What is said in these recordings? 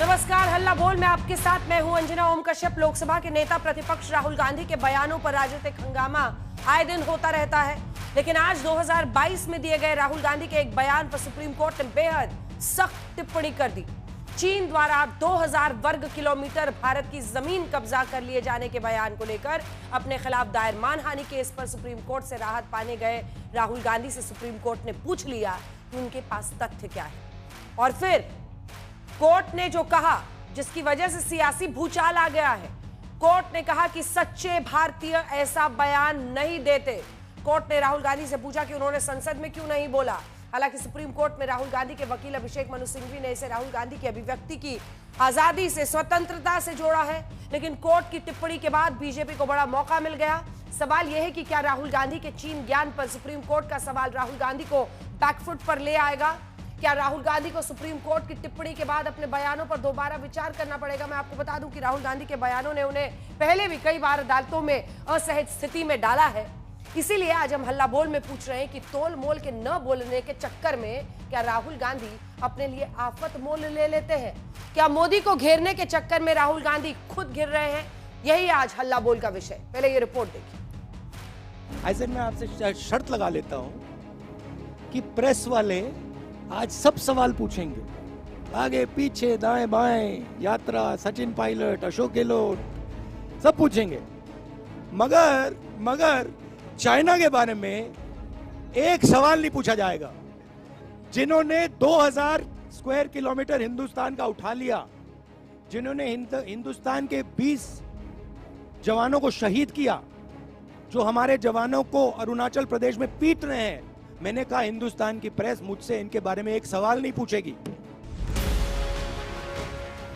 नमस्कार, हल्ला बोल में आपके साथ मैं हूं अंजना ओम कश्यप। लोकसभा के नेता प्रतिपक्ष राहुल गांधी के बयानों पर राजनीतिक हंगामा आए दिन होता रहता है, लेकिन आज 2022 में दिए गए राहुल गांधी के एक बयान पर सुप्रीम कोर्ट ने बेहद सख्त टिप्पणी कर दी। चीन द्वारा 2000 वर्ग किलोमीटर भारत की जमीन कब्जा कर लिए जाने के बयान को लेकर अपने खिलाफ दायर मानहानि केस पर सुप्रीम कोर्ट से राहत पाने गए राहुल गांधी से सुप्रीम कोर्ट ने पूछ लिया कि उनके पास तथ्य क्या है। और फिर कोर्ट ने जो कहा, जिसकी वजह से सियासी भूचाल आ गया है, कोर्ट ने कहा कि सच्चे भारतीय ऐसा बयान नहीं देते। कोर्ट ने राहुल गांधी से पूछा कि उन्होंने संसद में क्यों नहीं बोला। हालांकि सुप्रीम कोर्ट में राहुल गांधी के वकील अभिषेक मनु सिंघवी ने इसे राहुल गांधी की अभिव्यक्ति की आजादी से, स्वतंत्रता से जोड़ा है, लेकिन कोर्ट की टिप्पणी के बाद बीजेपी को बड़ा मौका मिल गया। सवाल यह है कि क्या राहुल गांधी के चीन ज्ञान पर सुप्रीम कोर्ट का सवाल राहुल गांधी को बैकफुट पर ले आएगा? क्या राहुल गांधी को सुप्रीम कोर्ट की टिप्पणी के बाद अपने बयानों पर दोबारा विचार करना पड़ेगा? मैं आपको बता दूं कि राहुल गांधी के बयानों ने उन्हें पहले भी कई बार अदालतों में असहज स्थिति में डाला है। इसीलिए आज हम हल्ला बोल में पूछ रहे हैं कि तोल मोल के न बोलने के चक्कर में क्या राहुल गांधी अपने लिए आफत मोल ले लेते हैं? क्या मोदी को घेरने के चक्कर में राहुल गांधी खुद घिर रहे हैं? यही आज हल्ला बोल का विषय। पहले ये रिपोर्ट देखिए। ऐसे में आपसे शर्त लगा लेता हूं कि प्रेस वाले आज सब सवाल पूछेंगे, आगे पीछे दाएं बाएं, यात्रा, सचिन पायलट, अशोक गहलोत, सब पूछेंगे। मगर चाइना के बारे में एक सवाल नहीं पूछा जाएगा। जिन्होंने 2000 स्क्वायर किलोमीटर हिंदुस्तान का उठा लिया, जिन्होंने हिंदुस्तान के 20 जवानों को शहीद किया, जो हमारे जवानों को अरुणाचल प्रदेश में पीट रहे हैं, मैंने कहा हिंदुस्तान की प्रेस मुझसे इनके बारे में एक सवाल नहीं पूछेगी।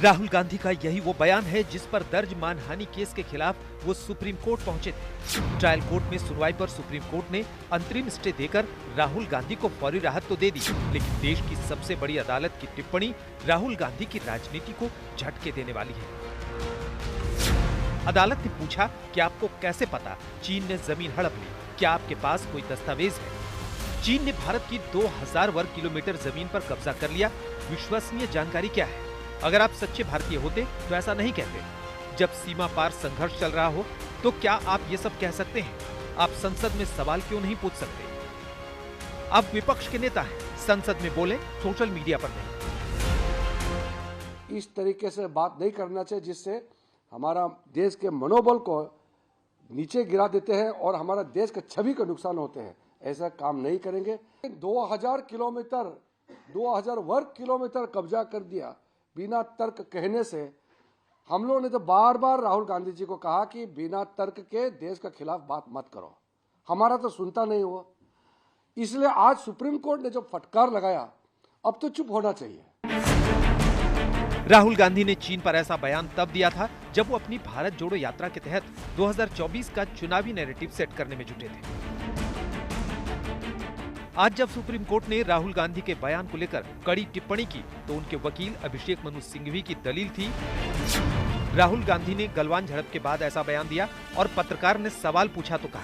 राहुल गांधी का यही वो बयान है जिस पर दर्ज मानहानि केस के खिलाफ वो सुप्रीम कोर्ट पहुंचे थे। ट्रायल कोर्ट में सुनवाई पर सुप्रीम कोर्ट ने अंतरिम स्टे देकर राहुल गांधी को फौरी राहत तो दे दी, लेकिन देश की सबसे बड़ी अदालत की टिप्पणी राहुल गांधी की राजनीति को झटके देने वाली है। अदालत ने पूछा कि आपको कैसे पता चीन ने जमीन हड़प ली? क्या आपके पास कोई दस्तावेज है? चीन ने भारत की 2000 वर्ग किलोमीटर जमीन पर कब्जा कर लिया। विश्वसनीय जानकारी क्या है? अगर आप सच्चे भारतीय होते तो ऐसा नहीं कहते। जब सीमा पार संघर्ष चल रहा हो तो क्या आप ये सब कह सकते हैं? आप संसद में सवाल क्यों नहीं पूछ सकते? आप विपक्ष के नेता हैं, संसद में बोले, सोशल मीडिया पर नहीं। इस तरीके से बात नहीं करना चाहिए जिससे हमारा देश के मनोबल को नीचे गिरा देते हैं और हमारा देश का छवि का नुकसान होते हैं। ऐसा काम नहीं करेंगे। 2000 किलोमीटर, 2000 वर्ग किलोमीटर कब्जा कर दिया बिना तर्क कहने से। हम लोगों ने तो बार बार राहुल गांधी जी को कहा कि बिना तर्क के देश के खिलाफ बात मत करो, हमारा तो सुनता नहीं हुआ। इसलिए आज सुप्रीम कोर्ट ने जो फटकार लगाया, अब तो चुप होना चाहिए। राहुल गांधी ने चीन पर ऐसा बयान तब दिया था जब वो अपनी भारत जोड़ो यात्रा के तहत 2024 का चुनावी नैरेटिव सेट करने में जुटे थे। आज जब सुप्रीम कोर्ट ने राहुल गांधी के बयान को लेकर कड़ी टिप्पणी की तो उनके वकील अभिषेक मनु सिंघवी की दलील थी, राहुल गांधी ने गलवान झड़प के बाद ऐसा बयान दिया और पत्रकार ने सवाल पूछा तो कहा,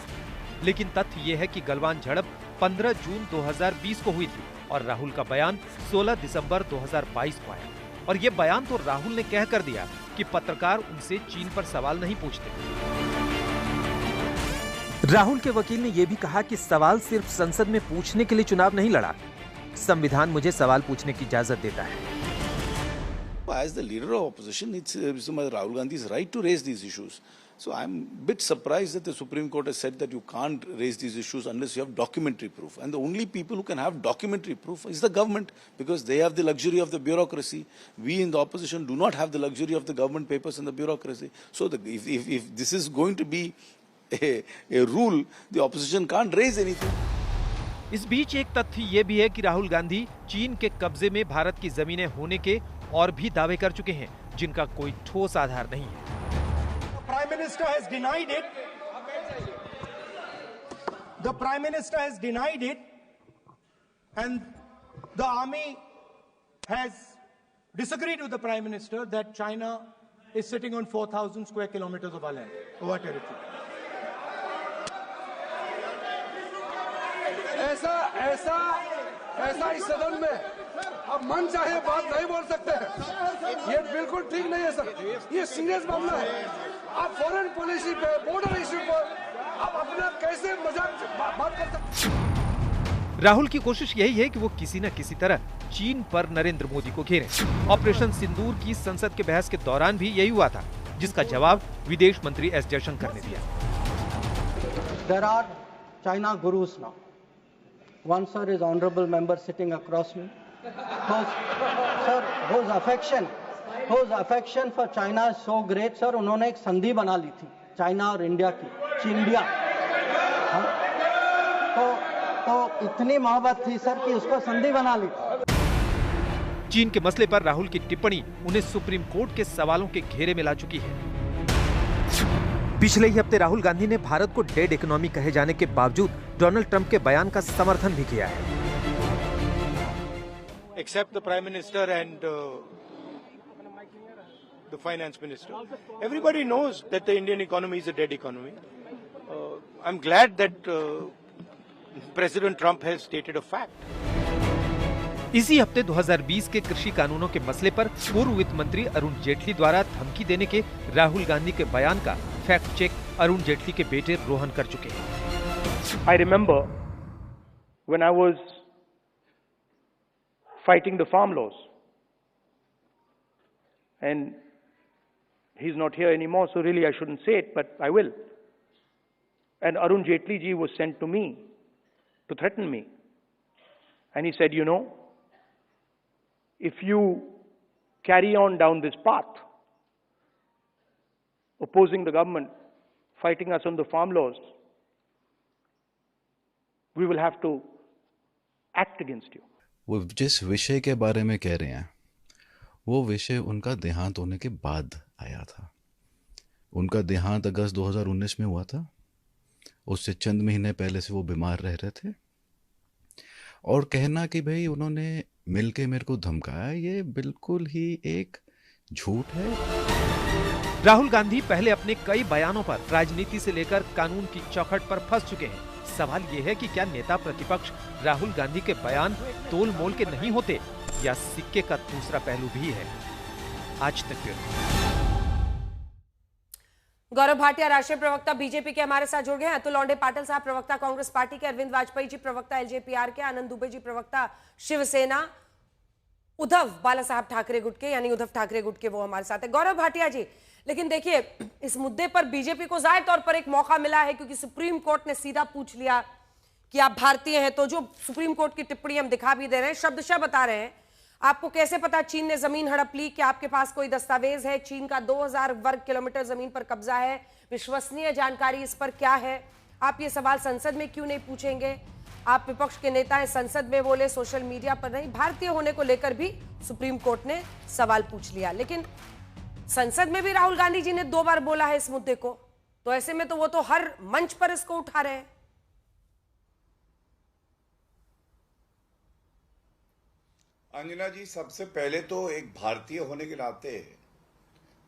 लेकिन तथ्य ये है कि गलवान झड़प 15 जून 2020 को हुई थी और राहुल का बयान 16 दिसंबर 2022 को आया। और ये बयान तो राहुल ने कह कर दिया कि पत्रकार उनसे चीन पर सवाल नहीं पूछते। राहुल के वकील ने यह भी कहा कि सवाल सिर्फ संसद में पूछने के लिए चुनाव नहीं लड़ा, संविधान मुझे सवाल पूछने की इजाजत देता है। As the leader of opposition, it's Rahul Gandhi's right to raise these issues. So I'm a bit surprised that the Supreme Court has said that you can't raise these issues unless you have documentary proof. And the only people who can have documentary proof is the government, because they have the luxury of the bureaucracy. We in the opposition do not have the luxury of the government papers and the bureaucracy. So if this is going to be a rule, the opposition can't raise anything. इस बीच एक तथ्य ये भी है कि राहुल गांधी चीन के कब्जे में भारत की जमीनें होने के और भी दावे कर चुके हैं जिनका कोई ठोस आधार नहीं है। Prime Minister has denied it. The Prime Minister has denied it, and the army has disagreed with the Prime Minister that China is sitting on 4,000 square kilometers of our land, of our territory. ऐसा इस सदन में अब मन चाहे बात नहीं बोल सकते हैं, ये बिल्कुल ठीक नहीं है सर। ये सीरियस मामला है। आप फॉरेन पॉलिसी पे, बॉर्डर इश्यू पर आप अपना कैसे मजाक बात कर सकते हैं? राहुल की कोशिश यही है कि वो किसी न किसी तरह चीन पर नरेंद्र मोदी को घेरें। ऑपरेशन सिंदूर की संसद के बहस के दौरान भी यही हुआ था, जिसका जवाब विदेश मंत्री एस जयशंकर ने दिया। There are China gurus now. One sir is honorable member sitting across me. Whose affection for China is so great, sir. उन्होंने एक संधि बना ली थी चाइना और इंडिया की, चिंडिया। तो इतनी मोहब्बत थी सर कि उसको संधि बना ली थी। चीन के मसले पर राहुल की टिप्पणी उन्हें सुप्रीम कोर्ट के सवालों के घेरे में ला चुकी है। पिछले ही हफ्ते राहुल गांधी ने भारत को डेड इकोनॉमी कहे जाने के बावजूद डोनाल्ड ट्रंप के बयान का समर्थन भी किया है। Except the Prime Minister and the Finance Minister. Everybody knows that the Indian economy is a dead economy. I'm glad that President Trump has stated a fact. इसी हफ्ते 2020 के कृषि कानूनों के मसले पर पूर्व वित्त मंत्री अरुण जेटली द्वारा धमकी देने के राहुल गांधी के बयान का फैक्ट चेक अरुण जेटली के बेटे रोहन कर चुके हैं। I remember when I was fighting the farm laws, and he's not here anymore, so really I shouldn't say it, but I will. And Arun Jaitley ji was sent to me to threaten me, and he said, you know, if you carry on down this path, opposing the government, fighting us on the farm laws, we will have to act against you. वो जिस विषय के बारे में कह रहे हैं, वो विषय उनका देहांत होने के बाद आया था। उनका देहांत अगस्त 2019 में हुआ था। उससे चंद महीने पहले से वो बीमार रह रहे थे। और कहना कि भाई उन्होंने मिलके मेरे को धमकाया, ये बिल्कुल ही एक झूठ है। राहुल गांधी पहले अपने कई बयानों पर राजनीति से लेकर कानून की चौखट पर फंस चुके हैं। सवाल ये है कि क्या नेता प्रतिपक्ष राहुल गांधी के बयान तोल मोल के नहीं होते, या सिक्के का दूसरा पहलू भी है? आज तक गौरव भाटिया राष्ट्रीय प्रवक्ता बीजेपी के हमारे साथ जुड़ गए हैं। अतुल लौंडे पाटिल साहब प्रवक्ता कांग्रेस पार्टी के, अरविंद वाजपेयी जी प्रवक्ता एलजेपीआर के, आनंद दुबे जी प्रवक्ता शिवसेना, उद्धव बाला साहब ठाकरे गुट के यानी उद्धव ठाकरे गुट के, वो हमारे साथ है। गौरव भाटिया जी, लेकिन देखिए इस मुद्दे पर बीजेपी को जाहिर तौर पर एक मौका मिला है, क्योंकि सुप्रीम कोर्ट ने सीधा पूछ लिया कि आप भारतीय हैं। तो जो सुप्रीम कोर्ट की टिप्पणी हम दिखा भी दे रहे हैं, शब्दशः बता रहे हैं, आपको कैसे पता चीन ने जमीन हड़प ली? क्या आपके पास कोई दस्तावेज है? चीन का 2000 वर्ग किलोमीटर जमीन पर कब्जा है, विश्वसनीय जानकारी इस पर क्या है? आप ये सवाल संसद में क्यों नहीं पूछेंगे? आप विपक्ष के नेता हैं, संसद में बोले, सोशल मीडिया पर नहीं। भारतीय होने को लेकर भी सुप्रीम कोर्ट ने सवाल पूछ लिया, लेकिन संसद में भी राहुल गांधी जी ने 2 बार बोला है इस मुद्दे को, तो ऐसे में तो वो तो हर मंच पर इसको उठा रहे हैं। अंजना जी, सबसे पहले तो एक भारतीय होने के नाते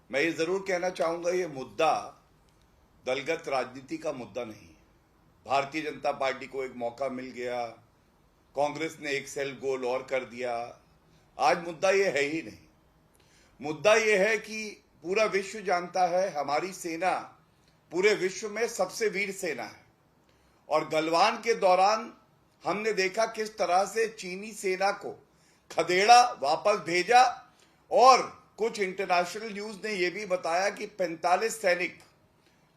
मैं ये जरूर कहना चाहूंगा, ये मुद्दा दलगत राजनीति का मुद्दा नहीं है। भारतीय जनता पार्टी को एक मौका मिल गया, कांग्रेस ने एक सेल्फ गोल और कर दिया। आज मुद्दा ये है ही नहीं। मुद्दा ये है कि पूरा विश्व जानता है हमारी सेना पूरे विश्व में सबसे वीर सेना है, और गलवान के दौरान हमने देखा किस तरह से चीनी सेना को खदेड़ा, वापस भेजा, और कुछ इंटरनेशनल न्यूज ने यह भी बताया कि 45 सैनिक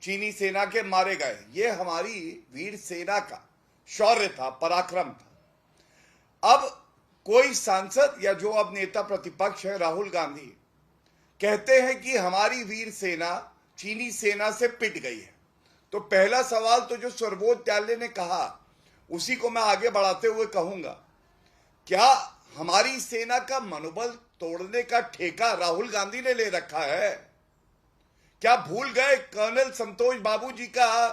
चीनी सेना के मारे गए। ये हमारी वीर सेना का शौर्य था, पराक्रम था। अब कोई सांसद या जो अब नेता प्रतिपक्ष है राहुल गांधी कहते हैं कि हमारी वीर सेना चीनी सेना से पिट गई है, तो पहला सवाल तो जो सर्वोच्च न्यायालय ने कहा उसी को मैं आगे बढ़ाते हुए कहूंगा, क्या हमारी सेना का मनोबल तोड़ने का ठेका राहुल गांधी ने ले रखा है? क्या भूल गए कर्नल संतोष बाबू जी का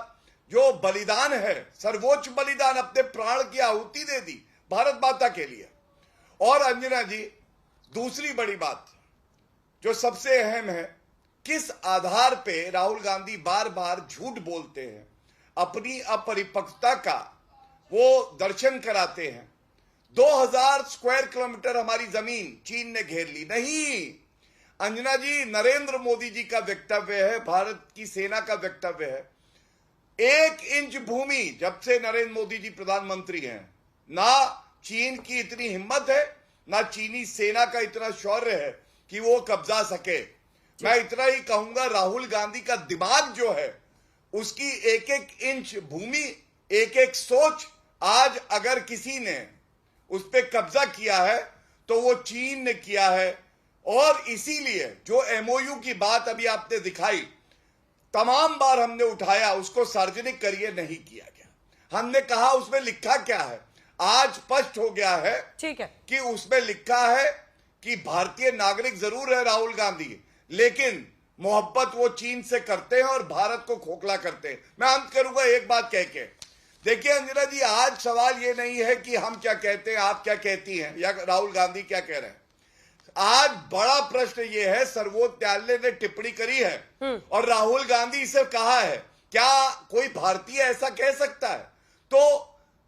जो बलिदान है, सर्वोच्च बलिदान, अपने प्राण की आहुति दे दी भारत माता के लिए? और अंजना जी, दूसरी बड़ी बात जो सबसे अहम है, किस आधार पे राहुल गांधी बार बार झूठ बोलते हैं, अपनी अपरिपक्वता का वो दर्शन कराते हैं। 2000 स्क्वायर किलोमीटर हमारी जमीन चीन ने घेर ली। नहीं अंजना जी, नरेंद्र मोदी जी का वक्तव्य है, भारत की सेना का वक्तव्य है, 1 इंच भूमि जब से नरेंद्र मोदी जी प्रधानमंत्री हैं, ना चीन की इतनी हिम्मत है, ना चीनी सेना का इतना शौर्य है कि वो कब्जा सके। मैं इतना ही कहूंगा, राहुल गांधी का दिमाग जो है, उसकी 1-1 इंच भूमि, 1-1 सोच, आज अगर किसी ने उस पर कब्जा किया है तो वो चीन ने किया है। और इसीलिए जो एमओयू की बात अभी आपने दिखाई, तमाम बार हमने उठाया, उसको सार्वजनिक करिए, नहीं किया गया। हमने कहा उसमें लिखा क्या है, आज स्पष्ट हो गया है, ठीक है, कि उसमें लिखा है कि भारतीय नागरिक जरूर है राहुल गांधी, लेकिन मोहब्बत वो चीन से करते हैं और भारत को खोखला करते हैं। मैं अंत करूंगा एक बात कह के, देखिए अंजना जी, आज सवाल ये नहीं है कि हम क्या कहते हैं, आप क्या कहती हैं, या राहुल गांधी क्या कह रहे हैं। आज बड़ा प्रश्न ये है, सर्वोच्च न्यायालय ने टिप्पणी करी है और राहुल गांधी से कहा है, क्या कोई भारतीय ऐसा कह सकता है? तो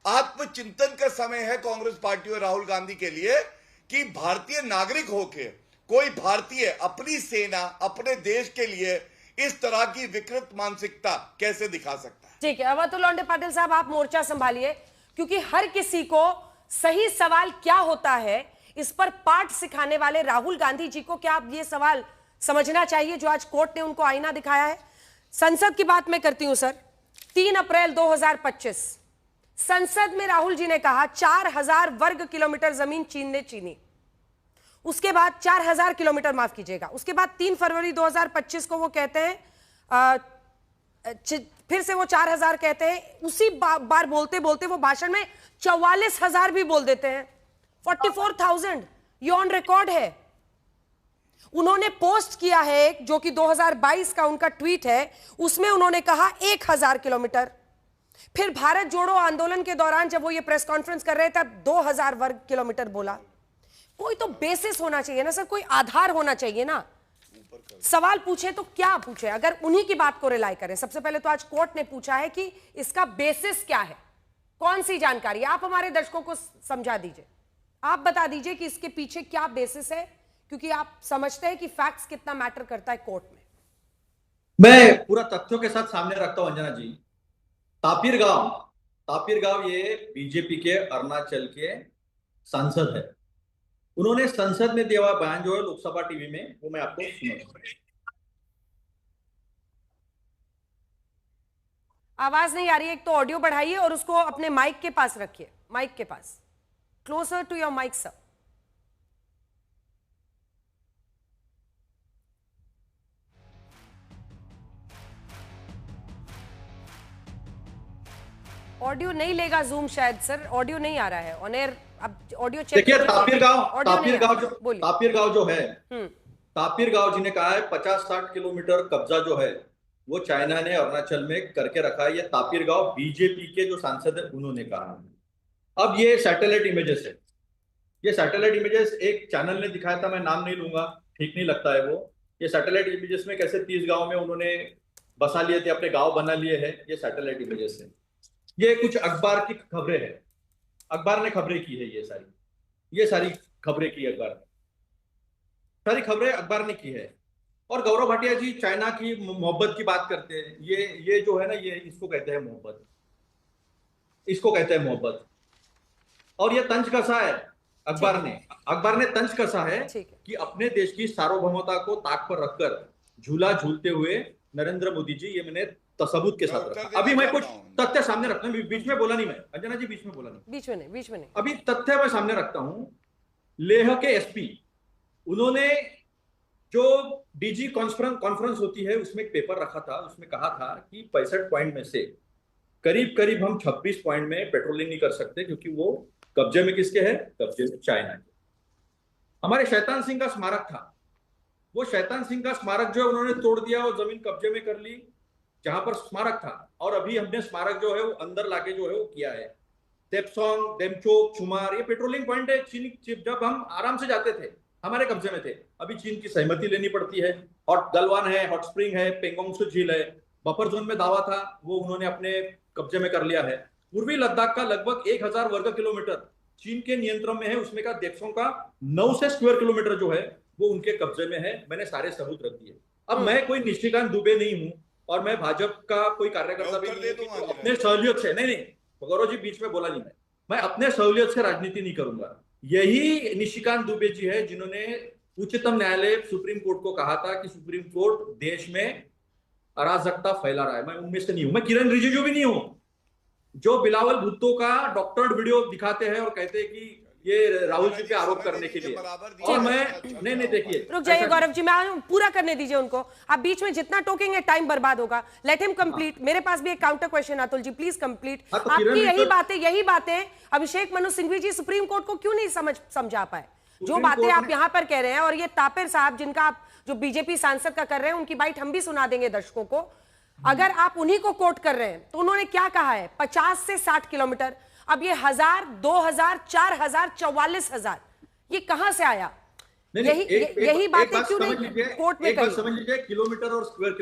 आत्मचिंतन का समय है कांग्रेस पार्टी और राहुल गांधी के लिए कि भारतीय नागरिक होके कोई भारतीय अपनी सेना, अपने देश के लिए इस तरह की विकृत मानसिकता कैसे दिखा सकता है। ठीक है, अवतुल लोंढे पाटिल साहब, आप मोर्चा संभालिए, क्योंकि हर किसी को सही सवाल क्या होता है इस पर पाठ सिखाने वाले राहुल गांधी जी को क्या आप ये सवाल समझना चाहिए जो आज कोर्ट ने उनको आईना दिखाया है। संसद की बात मैं करती हूं सर। 3 अप्रैल 2025 संसद में राहुल जी ने कहा 4000 वर्ग किलोमीटर जमीन चीन ने छीनी। उसके बाद 4000 किलोमीटर, माफ कीजिएगा, उसके बाद 3 फरवरी 2025 को वो कहते हैं, फिर से वो 4000 कहते हैं। उसी बार बोलते बोलते वो भाषण में 44,000 भी बोल देते हैं। 44,000 ये ऑन रिकॉर्ड है। उन्होंने पोस्ट किया है जो कि 2022 का उनका ट्वीट है, उसमें उन्होंने कहा 1000 किलोमीटर। फिर भारत जोड़ो आंदोलन के दौरान जब वो ये प्रेस कॉन्फ्रेंस कर रहे थे, 2000 वर्ग किलोमीटर बोला। कोई तो बेसिस होना चाहिए ना सर, कोई आधार होना चाहिए ना। सवाल पूछे तो क्या पूछे, अगर उन्हीं की बात को रिलाई करें। सबसे पहले तो आज कोर्ट ने पूछा है कि इसका बेसिस क्या है, कौन सी जानकारी। आप हमारे दर्शकों को समझा दीजिए, आप बता दीजिए कि इसके पीछे क्या बेसिस है, क्योंकि आप समझते हैं कि फैक्ट्स कितना मैटर करता है कोर्ट में। मैं पूरा तथ्यों के साथ सामने रखता हूं अंजना जी। तापिर गांव ये बीजेपी के अरुणाचल के सांसद है। उन्होंने संसद में दिया हुआ बयान जो है लोकसभा टीवी में, वो मैं आपको सुनाऊंगा। आवाज नहीं आ रही है, एक तो ऑडियो बढ़ाइए और उसको अपने माइक के पास रखिए, माइक के पास, closer to your mic sir. Audio नहीं लेगा जूम शायद सर, ऑडियो नहीं आ रहा है ऑन एयर। अब ऑडियो चेक देखिए, तापिर गांव जो है, तापिर गांव जी ने कहा है 50-60 किलोमीटर कब्जा जो है वो चाइना ने अरुणाचल में करके रखा है। ये तापिर गांव बीजेपी के जो सांसद है उन्होंने कहा। अब ये सैटेलाइट इमेजेस है, ये सैटेलाइट इमेजेस एक चैनल ने दिखाया था, मैं नाम नहीं लूंगा, ठीक नहीं लगता है वो। ये सैटेलाइट इमेजेस में कैसे 30 गांव में उन्होंने बसा लिए थे, अपने गांव बना लिए हैं, ये सैटेलाइट इमेजेस है। ये कुछ अखबार की खबरें हैं, अखबार ने खबरें की है, ये सारी खबरें की अखबार ने, सारी खबरें अखबार ने की है। और गौरव भाटिया जी चाइना की मोहब्बत की बात करते हैं, ये जो है ना, ये इसको कहते हैं मोहब्बत, इसको कहते हैं मोहब्बत। और ये तंज कसा है अखबार ने तंज कसा है कि अपने देश की सार्वभौमता को ताक पर रखकर झूला झूलते हुए नरेंद्र मोदी जी, ये मैंने तसबूत के साथ रखा। अभी मैं कुछ तथ्य सामने रखता हूं, बीच में बोला नहीं मैं, अंजना जी बीच में बोला नहीं, बीच में नहीं, अभी तथ्य मैं सामने रखता हूं। लेह के एसपी, उन्होंने जो डीजी कॉन्फ्रेंस होती है उसमें एक पेपर रखा था, उसमें कहा था कि 65 पॉइंट में से करीब हम 26 पॉइंट में पेट्रोलिंग नहीं कर सकते, क्योंकि वो कब्जे में किसके है, कब्जे में चाइना के। हमारे शैतान सिंह का स्मारक था, वो शैतान सिंह का स्मारक जो है उन्होंने तोड़ दिया और जमीन कब्जे में कर ली जहां पर स्मारक था। और अभी हमने स्मारक जो है वो अंदर लाके जो है वो किया है। तेपसोंग, डेमचोक, छुमार, ये पेट्रोलिंग पॉइंट है। चीनी जब हम आराम से जाते थे हमारे कब्जे में थे, अभी चीन की सहमति लेनी पड़ती है। हॉट गलवान है, हॉट स्प्रिंग है, पेंगोंग झील है, बफर जोन में दावा था वो उन्होंने अपने कब्जे में कर लिया है। पूर्वी लद्दाख का लगभग 1000 वर्ग किलोमीटर चीन के नियंत्रण में है, उसमें का देशों का 900 स्क्वायर किलोमीटर जो है वो उनके कब्जे में है। मैंने सारे सबूत रख दिए। अब मैं कोई निशिकांत दुबे नहीं हूं और मैं भाजपा का कोई कार्यकर्ता भी नहीं हूं, तो अपने सहूलियत से नहीं गौरव जी बीच में बोला नहीं, मैं अपने सहूलियत से राजनीति नहीं करूंगा। यही निशिकांत दुबे जी है जिन्होंने उच्चतम न्यायालय सुप्रीम कोर्ट को कहा था कि सुप्रीम कोर्ट देश में अराजकता फैला रहा है। मैं उनमें से नहीं हूं। मैं किरण रिजिजू भी नहीं हूं जो बिलावल भुट्टो का डॉक्टर्ड वीडियो दिखाते हैं और कहते हैं कि ये राहुल जी पे आरोप करने के लिए। और मैं नहीं देखिए, रुक जाइए गौरव जी, मैं पूरा करने दीजिए उनको। आप बीच में जितना टोकेंगे टाइम बर्बाद होगा। Let him complete. मेरे पास भी एक counter question, Atul ji please complete. आपकी यही बातें अभिषेक मनु सिंघवी जी सुप्रीम कोर्ट को क्यों नहीं समझा पाए? जो बातें आप यहाँ पर कह रहे हैं, और ये तापिर साहब जिनका आप जो बीजेपी सांसद का कर रहे हैं, उनकी बाइट हम भी सुना देंगे दर्शकों को। अगर आप उन्हीं को कोट कर रहे हैं तो उन्होंने क्या कहा है? 50 से 60 किलोमीटर। अब ये 1000, 2000, 4000, 44,000 ये कहां से आया? यही बातें क्यों नहीं कोर्ट में कही? समझ लीजिए, किलोमीटर और स्क्वायर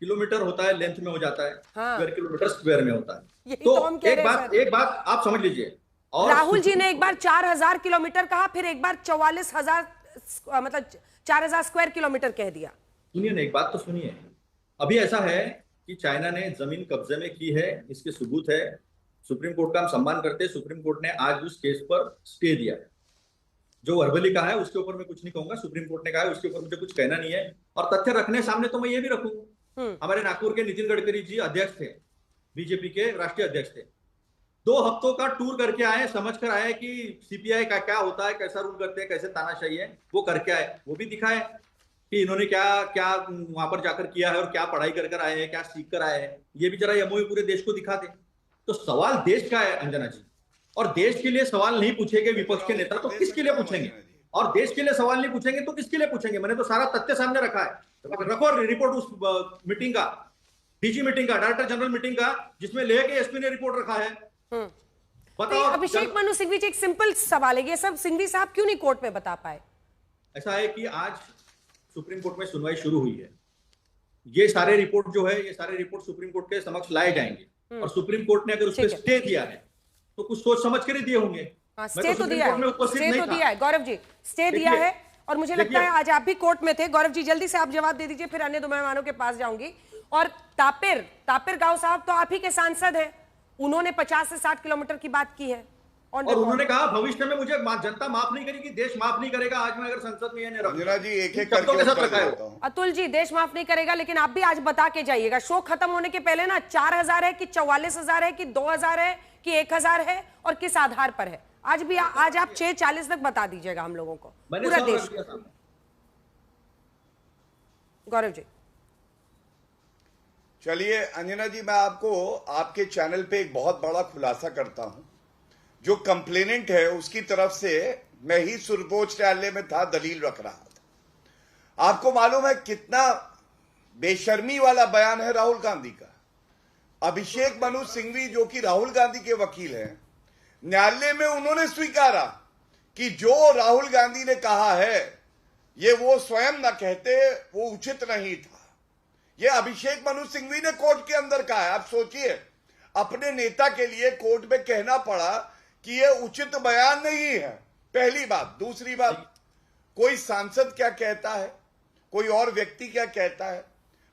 किलोमीटर होता है, लेंथ में हो जाता है। स्क्वायर किलोमीटर स्क्वायर में होता है। तो एक बात आप समझ लीजिए। और राहुल जी ने एक बार 4000 किलोमीटर कहा, फिर एक बार 44,000 मतलब 4000 स्क्वायर किलोमीटर कह दिया। सुनिए ना, एक बात तो सुनिए। अभी ऐसा है कि चाइना ने जमीन कब्जे में की है, इसके सबूत है। सुप्रीम कोर्ट का हम सम्मान करते हैं। सुप्रीम कोर्ट ने आज उस केस पर स्टे दिया है। जो वर्बली कहा है उसके ऊपर मैं कुछ नहीं कहूंगा, सुप्रीम कोर्ट ने कहा है उसके ऊपर मुझे कुछ कहना नहीं है। और तथ्य रखने सामने तो मैं ये भी रखूंगा, हमारे नागपुर के नितिन गडकरी जी अध्यक्ष थे, बीजेपी के राष्ट्रीय अध्यक्ष थे। 2 हफ्तों का टूर करके आए, समझ कर आए कि सीपीआई का क्या होता है, कैसा रूल करते हैं, कैसे तानाशाही है, वो करके आए। वो भी दिखाए कि इन्होंने क्या क्या वहां पर जाकर किया है और क्या पढ़ाई कर आए हैं, क्या सीख कर आए हैं। ये भी जरा एमओयू पूरे देश को दिखा दे। तो सवाल देश का है अंजना जी, और देश के लिए सवाल नहीं पूछेंगे विपक्ष के नेता तो किसके लिए पूछेंगे? और देश के लिए सवाल नहीं पूछेंगे तो किसके लिए पूछेंगे? मैंने तो सारा तथ्य सामने रखा है। रखो रिपोर्ट उस मीटिंग का, डीजी मीटिंग का, डायरेक्टर जनरल मीटिंग का, जिसमें लेह के एसपी ने रिपोर्ट रखा है। बताओ। अभिषेक मनु सिंघवी जी, एक सिंपल सवाल है, ये सब सिंघवी साहब क्यों नहीं कोर्ट में बता पाए? ऐसा है कि आज सुप्रीम कोर्ट में सुनवाई शुरू हुई है। ये सारे रिपोर्ट जो है, ये सारे रिपोर्ट सुप्रीम कोर्ट के समक्ष लाए जाएंगे। और सुप्रीम कोर्ट ने अगर उस पर स्टे दिया है तो कुछ सोच समझ कर ही दिए होंगे। स्टे तो दिया है गौरव जी, स्टे दिया है। और मुझे लगता है आज आप भी कोर्ट में थे। गौरव जी जल्दी से आप जवाब दे दीजिए, फिर अन्य 2 मेहमानों के पास जाऊंगी। और तापिर गांव साहब तो आप ही के सांसद हैं, उन्होंने 50 से 60 किलोमीटर की बात की है और उन्होंने कहा भविष्य में मुझे जनता माफ नहीं करेगी, देश माफ नहीं करेगा। आज मैं अगर संसद में अंजना जी एक करके अतुल जी, देश माफ नहीं करेगा, लेकिन आप भी आज बता के जाइएगा शो खत्म होने के पहले ना, 4000 है कि 44,000 है कि 2000 है कि 1000 है और किस आधार पर है? आज आप 6:40 तक बता दीजिएगा हम लोगों को, पूरा देश। गौरव जी चलिए। अंजना जी, मैं आपको आपके चैनल पे एक बहुत बड़ा खुलासा करता हूं। जो कंप्लेनेंट है उसकी तरफ से मैं ही सर्वोच्च न्यायालय में था, दलील रख रहा था। आपको मालूम है कितना बेशर्मी वाला बयान है राहुल गांधी का? अभिषेक मनु सिंघवी जो कि राहुल गांधी के वकील हैं, न्यायालय में उन्होंने स्वीकारा कि जो राहुल गांधी ने कहा है ये वो स्वयं न कहते, वो उचित नहीं था। ये अभिषेक मनु सिंघवी ने कोर्ट के अंदर कहा है। आप सोचिए, अपने नेता के लिए कोर्ट में कहना पड़ा कि ये उचित बयान नहीं है, पहली बात। दूसरी बात, कोई सांसद क्या कहता है, कोई और व्यक्ति क्या कहता है,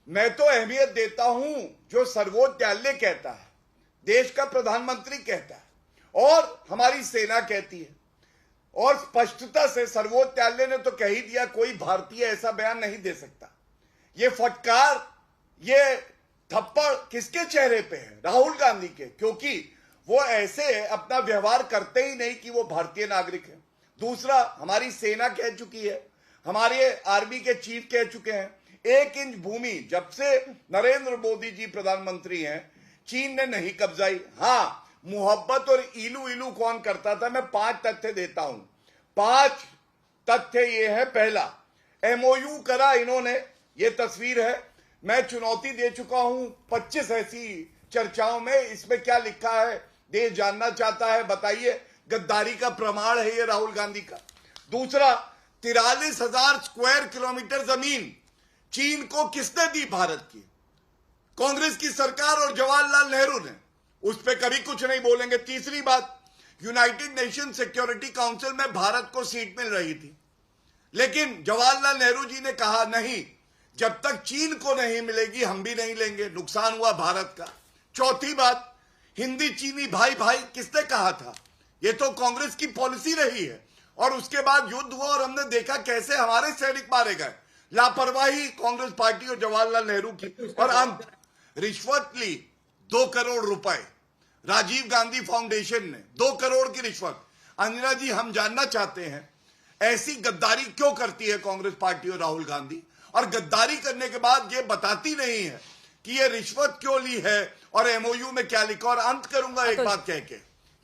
मैं तो अहमियत देता हूं जो सर्वोच्च न्यायालय कहता है, देश का प्रधानमंत्री कहता है और हमारी सेना कहती है। और स्पष्टता से सर्वोच्च न्यायालय ने तो कह ही दिया, कोई भारतीय ऐसा बयान नहीं दे सकता। ये फटकार, ये थप्पड़ किसके चेहरे पे है? राहुल गांधी के, क्योंकि वो ऐसे अपना व्यवहार करते ही नहीं कि वो भारतीय नागरिक है। दूसरा, हमारी सेना कह चुकी है, हमारे आर्मी के चीफ कह चुके हैं, 1 इंच भूमि जब से नरेंद्र मोदी जी प्रधानमंत्री हैं चीन ने नहीं कब्जाई। हां, मोहब्बत और इलू इलू कौन करता था? मैं 5 तथ्य देता हूं। 5 तथ्य ये है। पहला, एमओयू करा इन्होंने, ये तस्वीर है। मैं चुनौती दे चुका हूं 25 ऐसी चर्चाओं में, इसमें क्या लिखा है देश जानना चाहता है, बताइए। गद्दारी का प्रमाण है ये राहुल गांधी का। दूसरा, 43,000 स्क्वायर किलोमीटर जमीन चीन को किसने दी? भारत की कांग्रेस की सरकार और जवाहरलाल नेहरू ने। उस पर कभी कुछ नहीं बोलेंगे। तीसरी बात, यूनाइटेड नेशन सिक्योरिटी काउंसिल में भारत को सीट मिल रही थी, लेकिन जवाहरलाल नेहरू जी ने कहा नहीं, जब तक चीन को नहीं मिलेगी हम भी नहीं लेंगे, नुकसान हुआ भारत का। चौथी बात, हिंदी चीनी भाई भाई किसने कहा था? ये तो कांग्रेस की पॉलिसी रही है। और उसके बाद युद्ध हुआ और हमने देखा कैसे हमारे सैनिक मारे गए। लापरवाही कांग्रेस पार्टी और जवाहरलाल नेहरू की। और अंत, रिश्वत ली 2 करोड़ रुपए, राजीव गांधी फाउंडेशन ने 2 करोड़ की रिश्वत। अंजना जी, हम जानना चाहते हैं ऐसी गद्दारी क्यों करती है कांग्रेस पार्टी और राहुल गांधी, और गद्दारी करने के बाद ये बताती नहीं है कि ये रिश्वत क्यों ली है और एमओयू में क्या लिखा। और अंत करूंगा एक बात कह के,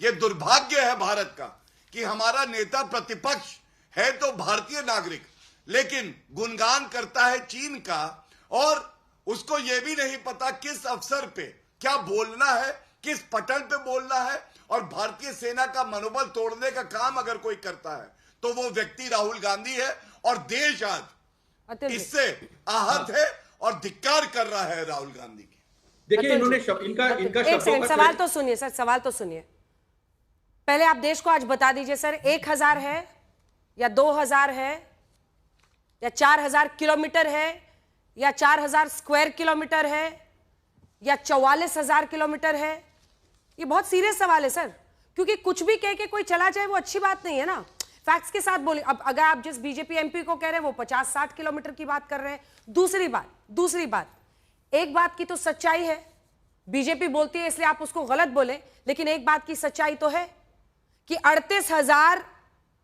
ये दुर्भाग्य है भारत का कि हमारा नेता प्रतिपक्ष है तो भारतीय नागरिक, लेकिन गुणगान करता है चीन का, और उसको यह भी नहीं पता किस अवसर पे क्या बोलना है, किस पटल पे बोलना है। और भारतीय सेना का मनोबल तोड़ने का काम अगर कोई करता है तो वो व्यक्ति राहुल गांधी है, और देश आज इससे आहत है और धिक्कार कर रहा है राहुल गांधी की। देखिए, इन्होंने इनका एक सेकंड, सवाल तो सुनिए सर, सवाल तो सुनिए। पहले आप देश को आज बता दीजिए सर, 1000 है या 2000 है या 4000 किलोमीटर है या 4000 स्क्वायर किलोमीटर है या 44,000 किलोमीटर है? ये बहुत सीरियस सवाल है सर, क्योंकि कुछ भी कह के कोई चला जाए वो अच्छी बात नहीं है ना। फैक्ट्स के साथ बोलिए। अब अगर आप जिस बीजेपी एमपी को कह रहे हैं वो 50-60 किलोमीटर की बात कर रहे हैं। दूसरी बात, एक बात की तो सच्चाई है, बीजेपी बोलती है इसलिए आप उसको गलत बोले, लेकिन एक बात की सच्चाई तो है कि 38,000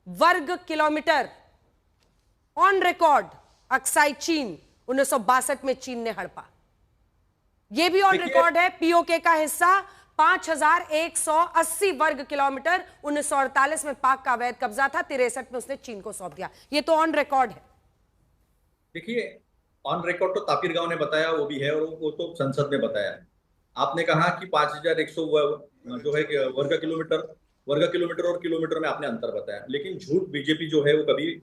वर्ग किलोमीटर ऑन रिकॉर्ड अक्साई चीन 1962 में चीन ने हड़पा। यह भी ऑन रिकॉर्ड है। पीओके का हिस्सा 5,180 वर्ग किलोमीटर 1948 में पाक का अवैध कब्जा था, 63 में उसने चीन को सौंप दिया। ये तो ऑन रिकॉर्ड है। देखिए, ऑन रिकॉर्ड तो तापिर गांव ने बताया, वो भी है, और वो तो संसद में बताया। आपने कहा कि 5,100 जो है वर्ग किलोमीटर और किलोमीटर में आपने अंतर बताया, लेकिन झूठ बीजेपी जो है वो कभी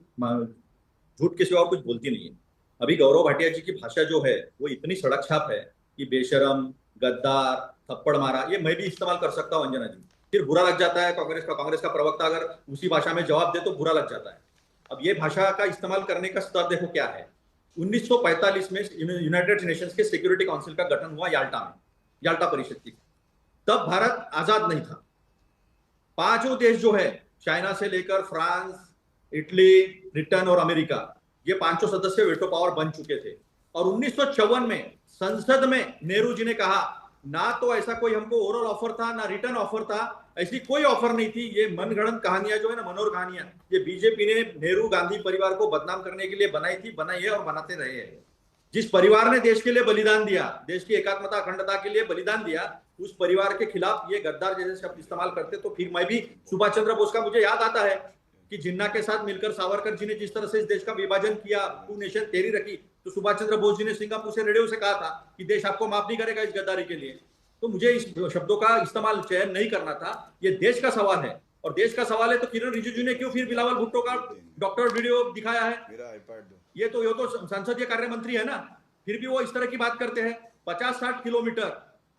झूठ के सिवा और कुछ बोलती नहीं है। अभी गौरव भाटिया जी की भाषा जो है वो इतनी सड़क छाप है कि बेशरम, गद्दार, थप्पड़ मारा, ये मैं भी इस्तेमाल कर सकता हूं अंजना जी, फिर बुरा लग जाता है कांग्रेस का प्रवक्ता अगर उसी भाषा में जवाब दे तो बुरा लग जाता है। अब ये भाषा का इस्तेमाल करने का स्तर देखो क्या है। 1945 में यूनाइटेड नेशंस के सिक्योरिटी काउंसिल का गठन हुआ याल्टा परिषद की। तब भारत आजाद नहीं था। 5 देश जो है, चाइना से लेकर फ्रांस, इटली, ब्रिटेन और अमेरिका, ये 5 सदस्य वेटो पावर बन चुके थे। और 1954 में संसद में नेहरू जी ने कहा, ना तो ऐसा कोई हमको ओरल ऑफर था ना रिटर्न ऑफर था, ऐसी कोई ऑफर नहीं थी। ये मनगढ़ंत कहानियां जो है ना, मनोर कहानियां, ये बीजेपी ने नेहरू गांधी परिवार को बदनाम करने के लिए बनाई है और बनाते रहे हैं। जिस परिवार ने देश के लिए बलिदान दिया, देश की एकात्मता अखंडता के लिए बलिदान दिया, उस परिवार के खिलाफ ये गद्दार जैसे शब्द इस्तेमाल करते, तो फिर मैं भी सुभाष चंद्र बोस का मुझे याद आता है कि जिन्ना के साथ मिलकर सावरकर जी ने जिस तरह से इस देश का विभाजन किया, 2 नेशन थ्योरी रखी, तो सुभाष चंद्र बोस जी ने सिंगापुर से रेडियो से कहा था कि देश आपको माफ नहीं करेगा इस गद्दारी के लिए। तो मुझे इस शब्दों का इस्तेमाल चयन नहीं करना था। ये देश का सवाल है, और देश का सवाल है तो किरण रिजिजू ने क्यों फिर बिलावल भुट्टो का डॉक्टर वीडियो दिखाया है? ये तो संसदीय कार्य मंत्री है ना, फिर भी वो इस तरह की बात करते हैं। 50-60 किलोमीटर,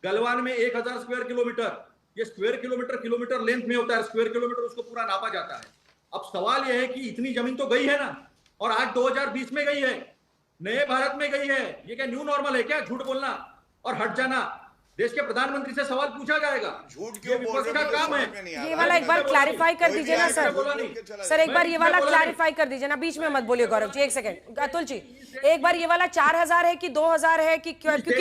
गलवान में 1000 स्क्वायर किलोमीटर, ये स्क्वायर किलोमीटर लेंथ में होता है, स्क्वायर किलोमीटर उसको पूरा नापा जाता है। अब सवाल यह है कि इतनी जमीन तो गई है ना, और आज 2020 में गई है, नए भारत में गई है। ये क्या न्यू नॉर्मल है क्या, झूठ बोलना और हट जाना? देश के प्रधानमंत्री से सवाल पूछा जाएगा, झूठ क्यों बोल रहे का काम है। ये वाला एक बार क्लैरिफाई कर दीजिए ना सर, एक बार ये वाला क्लैरिफाई कर दीजिए ना, बीच में मत बोलिए गौरव जी, एक सेकंड। अतुल जी, एक बार ये वाला 4000 है कि 2000 है कि, क्योंकि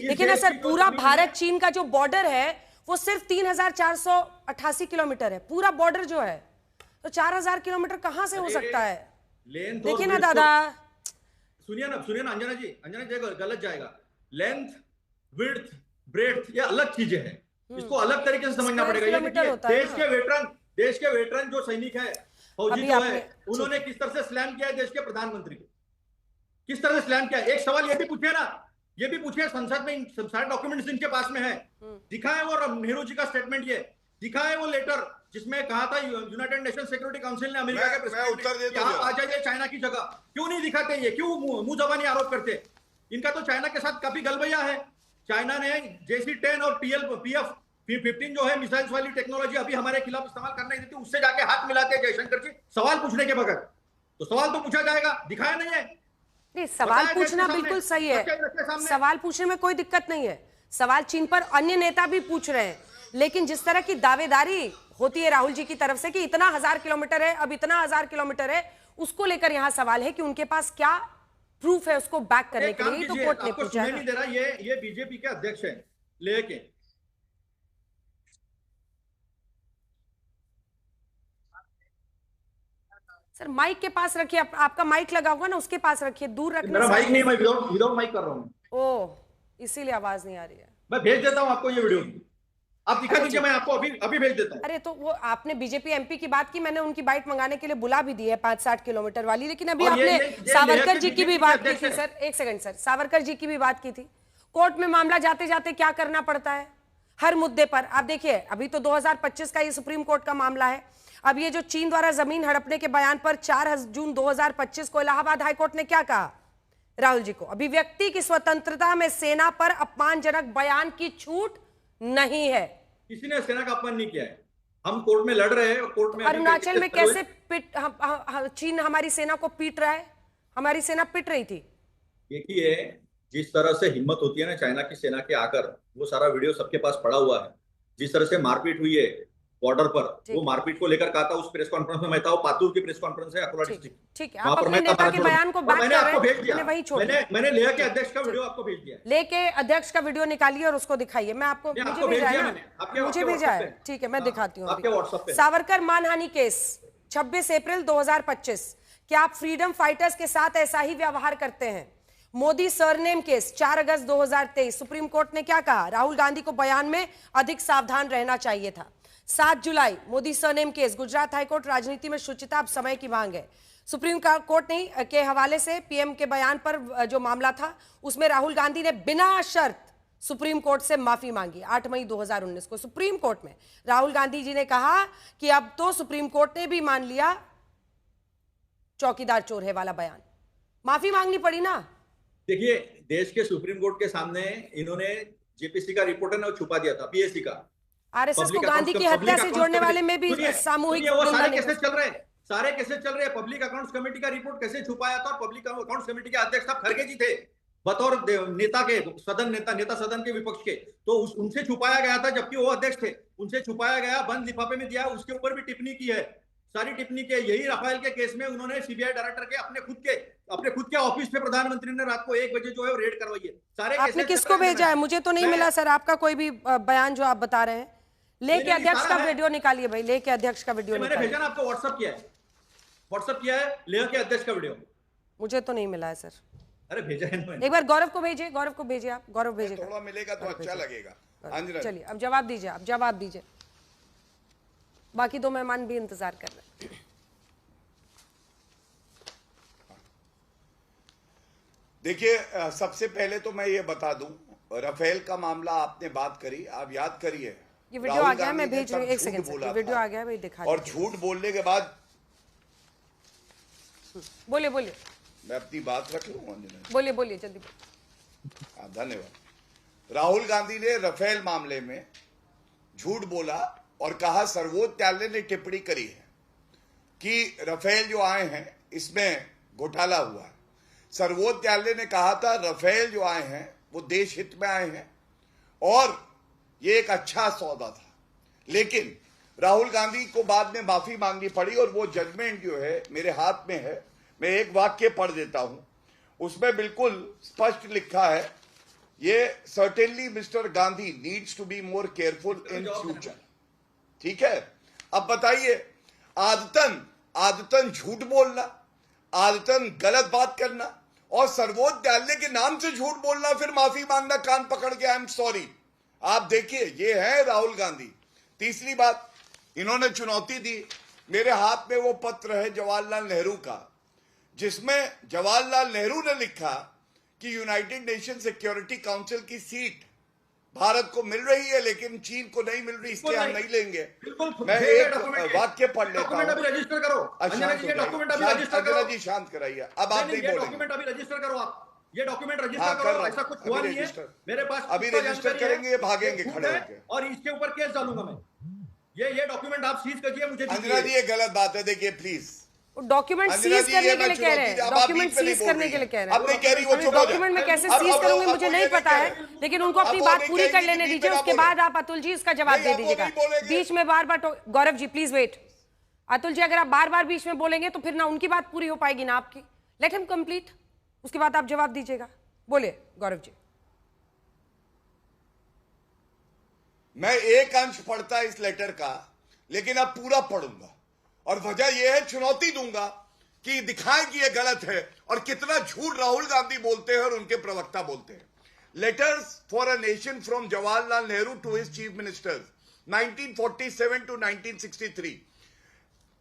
देखिए ना सर, पूरा भारत चीन का जो बॉर्डर है वो सिर्फ 3488 किलोमीटर है, पूरा बॉर्डर जो है, तो 4000 किलोमीटर कहां से हो सकता है? देखिए ना दादा, सुनिए ना अंजना जी गलत जाएगा। लेंथ, विड्थ, ब्रेड्थ ये अलग चीजें हैं, इसको अलग तरीके से समझना पड़ेगा। ये देश के वेटरन जो सैनिक है, फौजी जो है, उन्होंने किस तरह से स्लैम किया है देश के प्रधानमंत्री को, किस तरह से स्लैम किया है। एक सवाल ये भी पूछे ना, ये भी पूछिए, संसद में सारे डॉक्यूमेंट्स इनके पास में है, दिखाए वो नेहरू जी का स्टेटमेंट, ये दिखाए वो लेटर जिसमें कहा था यूनाइटेड नेशन सिक्योरिटी काउंसिल ने अमेरिका के प्रेसिडेंट आ जाइए चाइना की जगह। क्यों नहीं दिखाते, ये क्यों मुंह जबानी आरोप करते? इनका तो चाइना के साथ काफी गलबैया है। चाइना ने JC-10 और PF 15 जो है मिसाइल्स वाली टेक्नोलॉजी अभी हमारे खिलाफ इस्तेमाल करने देती, उससे जाके हाथ मिलाते हैं जयशंकर जी सवाल पूछने के बगैर। तो सवाल तो पूछा जाएगा, दिखाया नहीं है। नहीं, सवाल पूछना बिल्कुल सही है, सवाल पूछने में कोई दिक्कत नहीं है। सवाल चीन पर अन्य नेता भी पूछ रहे हैं, लेकिन जिस तरह की दावेदारी होती है राहुल जी की तरफ से कि इतना 1000 किलोमीटर है, अब इतना 1000 किलोमीटर है, उसको लेकर यहां सवाल है कि उनके पास क्या प्रूफ है उसको बैक करने के लिए। तो कोर्ट ने पूछा नहीं दे रहा, ये बीजेपी के अध्यक्ष हैं लेके सर माइक के पास रखिए, आपका माइक लगा हुआ ना, उसके पास रखिए, दूर रखने। मेरा माइक नहीं, मैं विदाउट माइक कर रहा हूं। ओह, इसीलिए आवाज नहीं आ रही है। मैं भेज देता हूं आपको ये वीडियो, आप दिखा दीजिए, मैं आपको अभी भेज देता हूं। अरे तो वो आपने बीजेपी एमपी की बात की, मैंने उनकी बाइट मंगाने के लिए बुला भी दी है 5-60 किलोमीटर वाली, लेकिन अभी आपने सावरकर जी की भी बात की थी। सर एक सेकंड सर, सावरकर जी की भी बात की थी। कोर्ट में मामला जाते जाते क्या करना पड़ता है हर मुद्दे पर। आप देखिए, अभी तो 2025 का ये सुप्रीम कोर्ट का मामला है। अब ये जो चीन द्वारा जमीन हड़पने के बयान पर 4 जून 2025 को इलाहाबाद हाईकोर्ट ने क्या कहा राहुल जी को, अभिव्यक्ति की स्वतंत्रता में सेना पर अपमानजनक बयान की छूट नहीं है। किसी ने सेना का अपमान नहीं किया है, हम कोर्ट में लड़ रहे हैं। कोर्ट में अरुणाचल में कैसे चीन हमारी सेना को पीट रहा है, हमारी सेना पिट रही थी। देखिए, जिस तरह से हिम्मत होती है ना चाइना की सेना के आकर, वो सारा वीडियो सबके पास पड़ा हुआ है। जिस तरह से मारपीट हुई है बॉर्डर पर, वो मारपीट को लेकर कहा था उस प्रेस कॉन्फ्रेंस में। मैं था, पातुर की प्रेस कॉन्फ्रेंस है अकोला डिस्ट्रिक्ट। ठीक है, आप अपने नेता के बयान को बैक कर रहे हैं, मैंने वही छोड़ दिया। मैंने लेह के अध्यक्ष का वीडियो आपको भेज दिया। लेह के अध्यक्ष का वीडियो निकालिए और उसको दिखाइए। मैं आपको, मुझे भेजा है ना, मुझे भेजा है, ठीक है, मैं दिखाती हूँ। सावरकर मानहानि केस 26 अप्रैल 2025, क्या आप फ्रीडम फाइटर्स के साथ ऐसा ही व्यवहार करते हैं। मोदी सरनेम केस 4 अगस्त 2023, सुप्रीम कोर्ट ने क्या कहा, राहुल गांधी को बयान में अधिक सावधान रहना चाहिए था। 7 जुलाई Modi surname case, Gujarat high court, राजनीति में शुचिता अब समय की मांग है। सुप्रीम कोर्ट ने के हवाले से पीएम के बयान पर जो मामला था, उसमें राहुल गांधी ने बिना शर्त सुप्रीम कोर्ट से माफी मांगी। 8 मई 2019 को सुप्रीम कोर्ट में राहुल गांधी जी ने कहा कि अब तो सुप्रीम कोर्ट ने भी मान लिया चौकीदार चोर है वाला बयान, माफी मांगनी पड़ी ना। देखिए, देश के सुप्रीम कोर्ट के सामने इन्होंने जेपीसी का रिपोर्ट है ना छुपा दिया था, पीएससी का। आरएसएस को गांधी की हत्या से जोड़ने वाले में भी सामूहिक सारे केसेस चल रहे हैं। पब्लिक अकाउंट्स कमेटी का रिपोर्ट कैसे छुपाया था, पब्लिक अकाउंट्स कमेटी के अध्यक्ष साहब खड़गे जी थे बतौर नेता के, नेता सदन के विपक्ष के, तो उनसे छुपाया गया था, जबकि वो अध्यक्ष थे, उनसे छुपाया गया, बंद लिफाफे में दिया, उसके ऊपर भी टिप्पणी की है, सारी टिप्पणी के। यही राफेल के केस में उन्होंने सीबीआई डायरेक्टर के अपने खुद के ऑफिस पे प्रधानमंत्री ने रात को 1 बजे जो है रेड करवाई है। सारे आपने किसको भेजा है, मुझे तो नहीं मिला सर आपका कोई भी बयान जो आप बता रहे हैं। लेह के अध्यक्ष का वीडियो निकालिए भाई, लेह के अध्यक्ष का वीडियो मैंने भेजा ना आपको, व्हाट्सएप किया है लेह के अध्यक्ष का वीडियो। मुझे तो नहीं मिला है सर। अरे भेजा है ना, एक बार गौरव को भेजिए, गौरव को भेजिए, आप गौरव भेजिएगा, थोड़ा मिलेगा तो अच्छा लगेगा। चलिए अब जवाब दीजिए, आप जवाब दीजिए, बाकी 2 मेहमान भी इंतजार कर रहे हैं। देखिए, सबसे पहले तो मैं ये बता दूं, राफेल का मामला आपने बात करी, आप याद करिए, ये वीडियो आ गया, मैं भेज रही हूँ, 1 सेकंड से वीडियो आ गया भाई, दिखा। और झूठ बोलने के बाद बोलिए मैं अपनी बात रख लूं। बोलिए जल्दी। धन्यवाद। राहुल गांधी ने राफेल मामले में झूठ बोला और कहा, सर्वोच्च न्यायालय ने टिप्पणी करी है कि राफेल जो आए हैं इसमें घोटाला हुआ है। सर्वोच्च न्यायालय ने कहा था राफेल जो आए हैं वो देश हित में आए हैं और ये एक अच्छा सौदा था, लेकिन राहुल गांधी को बाद में माफी मांगनी पड़ी और वो जजमेंट जो है मेरे हाथ में है, मैं एक वाक्य पढ़ देता हूं, उसमें बिल्कुल स्पष्ट लिखा है, ये certainly mister Gandhi needs to be more careful in future. ठीक है, अब बताइए, आदतन झूठ बोलना, आदतन गलत बात करना और सर्वोच्च न्यायालय के नाम से झूठ बोलना, फिर माफी मांगना कान पकड़ के, आई एम सॉरी। आप देखिए, ये है राहुल गांधी। तीसरी बात, इन्होंने चुनौती दी, मेरे हाथ में वो पत्र है जवाहरलाल नेहरू का, जिसमें जवाहरलाल नेहरू ने लिखा कि यूनाइटेड नेशन सिक्योरिटी काउंसिल की सीट भारत को मिल रही है लेकिन चीन को नहीं मिल रही, इसलिए हम नहीं लेंगे। मैं एक वाक्य पढ़ लेता हूं। रजिस्टर करो, अंजना जी शांत कराइए, अब आप नहीं बोलेंगे। डॉक्यूमेंट अभी रजिस्टर करो आप। ये डॉक्यूमेंट हाँ, रजिस्टर कर करो, रहा ऐसा हूं। कुछ हुआ अभी नहीं है रजिस्टर- मेरे पास। अभी पुख्ता रजिस्टर जानकारी है, करेंगे, ये भागेंगे ये खड़े है, होके। और इसके ऊपर केस डालूंगा मैं। ये डॉक्यूमेंट आप सीज करिए, मुझे अंजना जी ये गलत बात है, देखिए प्लीज। डॉक्यूमेंट सीज करने के लिए कह रहे हैं, डॉक्यूमेंट सीज करने के लिए कह रहे हैं। अब नहीं कह रही वो चुप हो जाए। डॉक्यूमेंट में कैसे अब सीज वो- करूंगी अब मुझे वो नहीं ये पता कह है, रहे- लेकिन उनको अपनी अब वो बात नहीं पूरी कहेंगे कर कि लेने बीच दीजिए, में ना उसके बोले। बाद आप अतुल जी इसका जवाब नहीं, दे अब वो दीजिएगा। नहीं बोलेंगे। बीच में बार बार गौरव जी प्लीज वेट। अतुल जी अगर आप बार बार बीच में बोलेंगे तो फिर ना उनकी बात पूरी हो पाएगी ना आपकी। लेट हिम कंप्लीट, उसके बाद आप जवाब दीजिएगा। बोलिए गौरव जी। मैं एक अंश पढ़ता इस लेटर का, लेकिन अब पूरा पढ़ूंगा और वजह यह है, चुनौती दूंगा कि दिखाएं कि यह गलत है और कितना झूठ राहुल गांधी बोलते हैं और उनके प्रवक्ता बोलते हैं। Letters for a nation from Jawaharlal Nehru to his chief ministers 1947 to 1963.